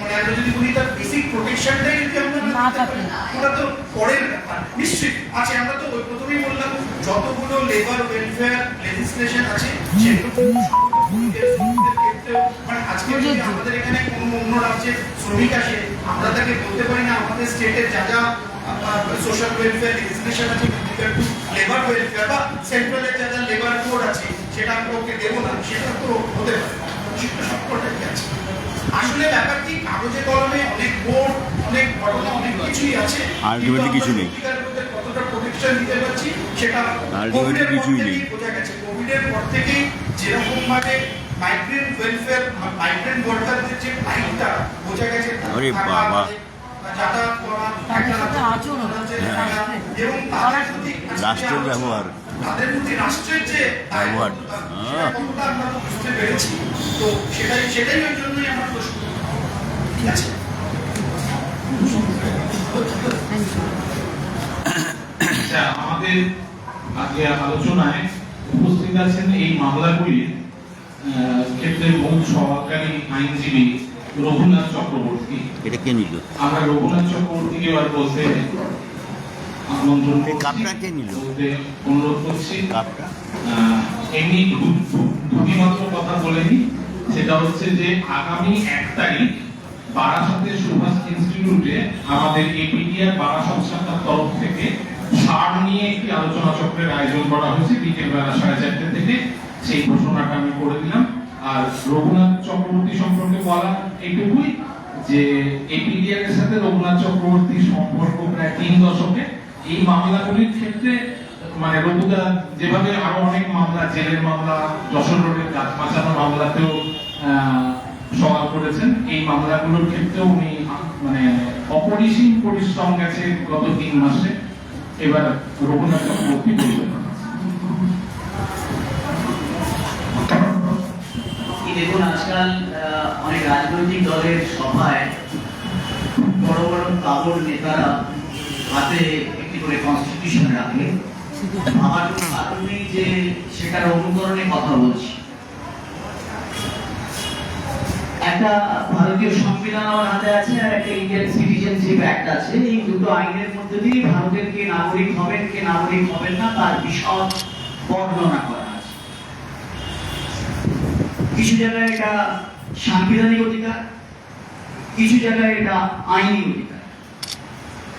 মানে আমরা যদি বলি তার বেসিক প্রোটেকশনটাই যদি আমরা না দিতে পারি, ওটা তো পরের ব্যাপার। নিশ্চয়ই আছে, আমরা তো ওই প্রথমেই বললাম যতগুলো লেবার ওয়েলফেয়ার লেজিসলেশন আছে সেগুলো ক্ষেত্রেও মানে আজকে যদি আমাদের এখানে কোনো অন্য রাজ্যের শ্রমিক আসে, আমরা তাকে বলতে পারি না আমাদের স্টেটের যা যা সোশ্যাল ওয়েলফেয়ার লেজিসলেশন আছে লেবার ওয়েলফেয়ার বা সেন্ট্রালের যা যা লেবার কোড আছে সেটা আমরা ওকে দেবো না, সেটা তো হতে পারে না। সেটা সবকটাই আছে। আসলে ব্যাপার কি, কাগজে কলমে অনেক বোর্ড, অনেক ঘটনা, অনেক কিছুই আছে, Ultimately কিছু নেই। কতটা প্রোটেকশন দিতে পারছি সেটা Ultimately কোভিডের পর কিছুই নেই। থেকেই বোঝা গেছে। কোভিডের পর থেকেই যেরকম ভাবে মাইগ্রেন্ট ওয়েলফেয়ার, মাইগ্রেন্ট ওয়ার্কারদের যে লাইফটা বোঝা গেছে, আরে থাকা, বাবা। যাতায়াত করা, তাদের একটা সাথে আচরণ, এবং তাদের প্রতি রাষ্ট্রের ব্যবহার। তাদের প্রতি রাষ্ট্রের যে ব্যবহার। সেটা কতটা আমরা বুঝতে পেরেছি। তো সেটাই ওই জন্যই আমার প্রশ্ন। ঠিক আছে, আচ্ছা, আমাদের আজকে আলোচনায় উপস্থিত আছেন এই মামলাগুলির ক্ষেত্রে মূল সহকারী আইনজীবী রঘুনাথ চক্রবর্তী। এটা কে নিল? আমরা রঘুনাথ চক্রবর্তীকে এবার বলতে আমন্ত্রণ এই কাপটা কে নিল? বলতে অনুরোধ করছি। কাপটা এমনি দুটি মাত্র কথা বলে নিই, সেটা হচ্ছে যে আগামী 1 তারিখ বারাসতের সুভাষ ইনস্টিটিউটে আমাদের এপিডিআর বারাসত শাখার তরফ থেকে সার নিয়ে একটি আলোচনা চক্রের আয়োজন করা হয়েছে বিকেল বেলা 4:30 থেকে। সেই ঘোষণাটা আমি করে দিলাম। আর রঘুনাথ চক্রবর্তী সম্পর্কে বলা এইটুকুই যে এপিডিআর এর সাথে রঘুনাথ চক্রবর্তীর সম্পর্ক প্রায় 3 দশকে। এই মামলাগুলির ক্ষেত্রে মানে রঘুদা যেভাবে আরো অনেক মামলা, জেলের মামলা, যশোর রোডের গাছ বাঁচানোর মামলাতেও সওয়াল করেছেন, এই মামলাগুলোর ক্ষেত্রেও উনি মানে অপরিসীম পরিশ্রম গেছে গত 3 মাসে। এবার রঘুনাথ চক্রবর্তী বলবেন। দেখুন, আজকাল অনেক রাজনৈতিক দলের সভায় বড় বড় কাবড় নেতারা হাতে একটি করে কনস্টিটিউশন রাখে। আমার কোনো কারণ নেই যে সেটার অনুকরণে কথা বলছি। একটা ভারতীয় সংবিধান আমার হাতে আছে আর একটা ইন্ডিয়ান সিটিজেনশিপ অ্যাক্ট আছে। এই দুটো আইনের মধ্যে দিয়ে ভারতের কে নাগরিক হবেন কে নাগরিক হবেন না তার বিশদ বর্ণনা করা আছে। কিছু জায়গায় এটা সাংবিধানিক অধিকার, কিছু জায়গায় এটা আইনি অধিকার।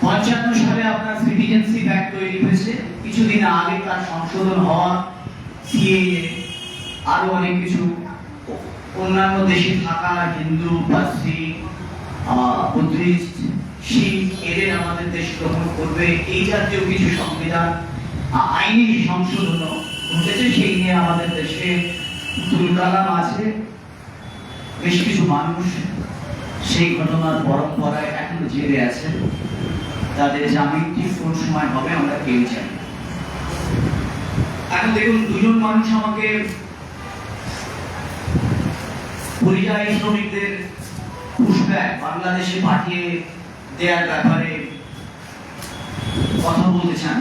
55 সালে আপনার সিটিজেনশিপ অ্যাক্ট তৈরি হয়েছে, কিছুদিন আগে তার সংশোধন হওয়া, সিএএ আরো অনেক কিছু অন্যান্য দেশে থাকা হিন্দু, পার্সি, বুদ্ধিস্ট, শিখ এদের আমাদের দেশ গ্রহণ করবে, এই জাতীয় কিছু সংবিধান আইনি সংশোধন ঘটেছে। সেই নিয়ে আমাদের দেশে তুলকালাম আছে। বেশ কিছু মানুষ সেই ঘটনার পরম্পরায় এখনো জেলে আছে। তাদের জামিন ঠিক কোন সময় হবে আমরা কেউ জানি। এখন দেখুন, দুজন মানুষ আমাকে পরিযায়ী শ্রমিকদের পুশব্যাক বাংলাদেশে পাঠিয়ে দেওয়ার ব্যাপারে কথা বলতে চান।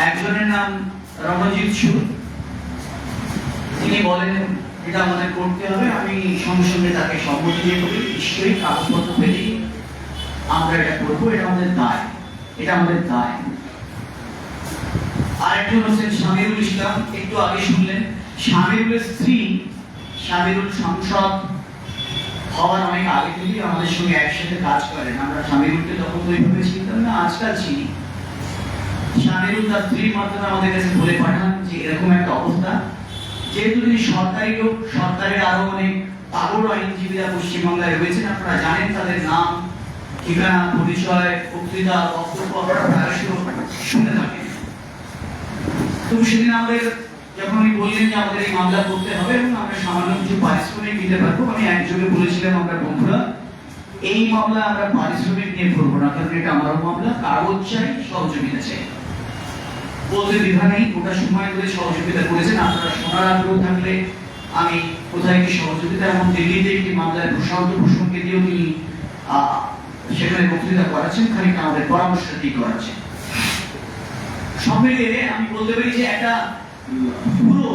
একজনের নাম রণজিৎ সুর। তিনি বলেন এটা আমাদের করতে হবে। আমি সঙ্গে সঙ্গে তাকে সম্মতি দিয়ে বলি নিশ্চয়ই কাগজপত্র পেলেই আমরা এটা করবো, এটা আমাদের দায়, এটা আমাদের দায়। আরেকজন হচ্ছেন শামিরুল ইসলাম। একটু আগে শুনলেন শামিরুলের স্ত্রী। শামিরুল সংসদ হওয়ার অনেক আগে থেকেই আমাদের সঙ্গে একসাথে কাজ করেন। আমরা শামিরুলকে তখন তো এইভাবে চিনতাম না, আজকাল চিনি। শামিরুল তার স্ত্রীর মাধ্যমে আমাদের কাছে বলে পাঠান যে এরকম একটা অবস্থা। যেহেতু তিনি সরকারি লোক, সরকারের আরো অনেক পাগল আইনজীবীরা পশ্চিমবাংলায় রয়েছেন, আপনারা জানেন তাদের নাম, ঠিকানা, পরিচয়, বক্তৃতা, বক্তব্য আপনারা প্রায়শই শুনে থাকেন। তো সেদিন আমাদের যখন উনি বললেন যে আমাদের এই মামলা করতে হবে এবং আমরা সামান্য কিছু পারিশ্রমিক দিতে পারবো, আমি একযোগে বলেছিলাম আমরা বন্ধুরা এই মামলা আমরা পারিশ্রমিক নিয়ে করবো না, কারণ এটা আমারও মামলা। কাগজ চাই, সহযোগিতা চাই, বলতে দ্বিধা নেই। গোটা সময় ধরে সহযোগিতা করেছেন। আপনারা শোনার আগ্রহ থাকলে আমি কোথায় কি সহযোগিতা, এবং দিল্লিতে একটি মামলায় প্রশান্ত ভূষণকে দিয়েও তিনি সেখানে বক্তৃতা করাচ্ছেন, খানিকটা আমাদের পরামর্শ দিয়ে করাচ্ছেন। সব মিলিয়ে আমি বলতে পারি যে একটা পুরো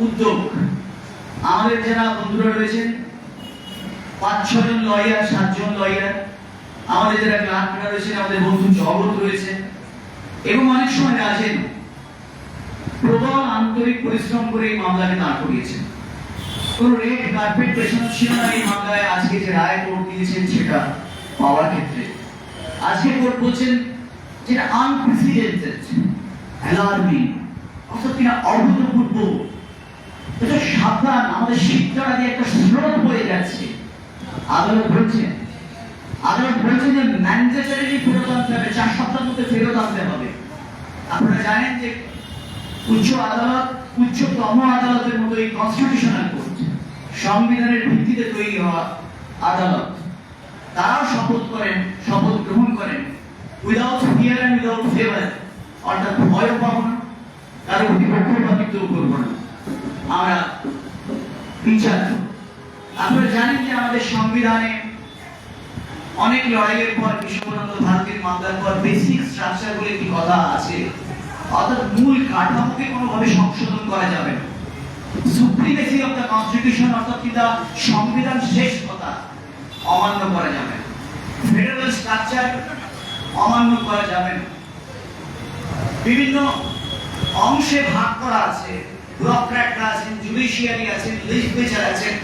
উদ্যোগ। আমাদের যারা বন্ধুরা রয়েছেন 5-6 জন লয়ার, 7 জন লয়ার, আমাদের যারা ক্লার্করা রয়েছেন, আমাদের বন্ধু জগৎ রয়েছে, এবং অনেক সময় রাজেন প্রবল আন্তরিক পরিশ্রম করে এই মামলাকে দাঁড় করিয়েছেন। কোন রেড কার্পেট পেছানো ছিল না এই মামলায়। আজকে যে রায় কোর্ট দিয়েছেন সেটা পাওয়ার ক্ষেত্রে আজকে কোর্ট বলছেন যেটা আনপ্রেসিডেন্টেড, অ্যালার্মিং, অর্থাৎ কিনা অভূতপূর্ব। এটা সাবধান, আমাদের শিক্ষাটা দিয়ে একটা স্রোত বয়ে যাচ্ছে। আদালত বলছেন যে ম্যান্ডেটরি ফেরত আনতে হবে, 4 সপ্তাহের মধ্যে ফেরত আনতে হবে। আপনারা জানেন যে উচ্চ আদালত, উচ্চতম আদালতের মতো এই কনস্টিটিউশনাল কোর্ট, সংবিধানের ভিত্তিতে তৈরি হওয়া আদালত, তারাও শপথ গ্রহণ করেন without fear and without favour, অর্থাৎ ভয় পাবো না, কারো প্রতি পক্ষপাতিত্ব করবো না, আমরা বিচার করব। আপনারা জানেন যে আমাদের সংবিধানে অনেক লড়াইয়ের পর, বিশ্ববরণ্য ভারতের মামলার পর বেসিক স্ট্রাকচার বলে একটি কথা আছে, অর্থাৎ মূল কাঠামোকে কোনোভাবে সংশোধন করা যাবে না। সুপ্রিমেসি অফ দ্য কনস্টিটিউশন, অর্থাৎ কিনা সংবিধান শেষ কথা, অমান্য করা যাবে না। ফেডারেল স্ট্রাকচার অমান্য করা যাবে না। বিভিন্ন অংশে ভাগ করা আছে, ব্যুরোক্র্যাটরা আছেন, জুডিশিয়ারি আছেন, লেজিসলেচার আছেন,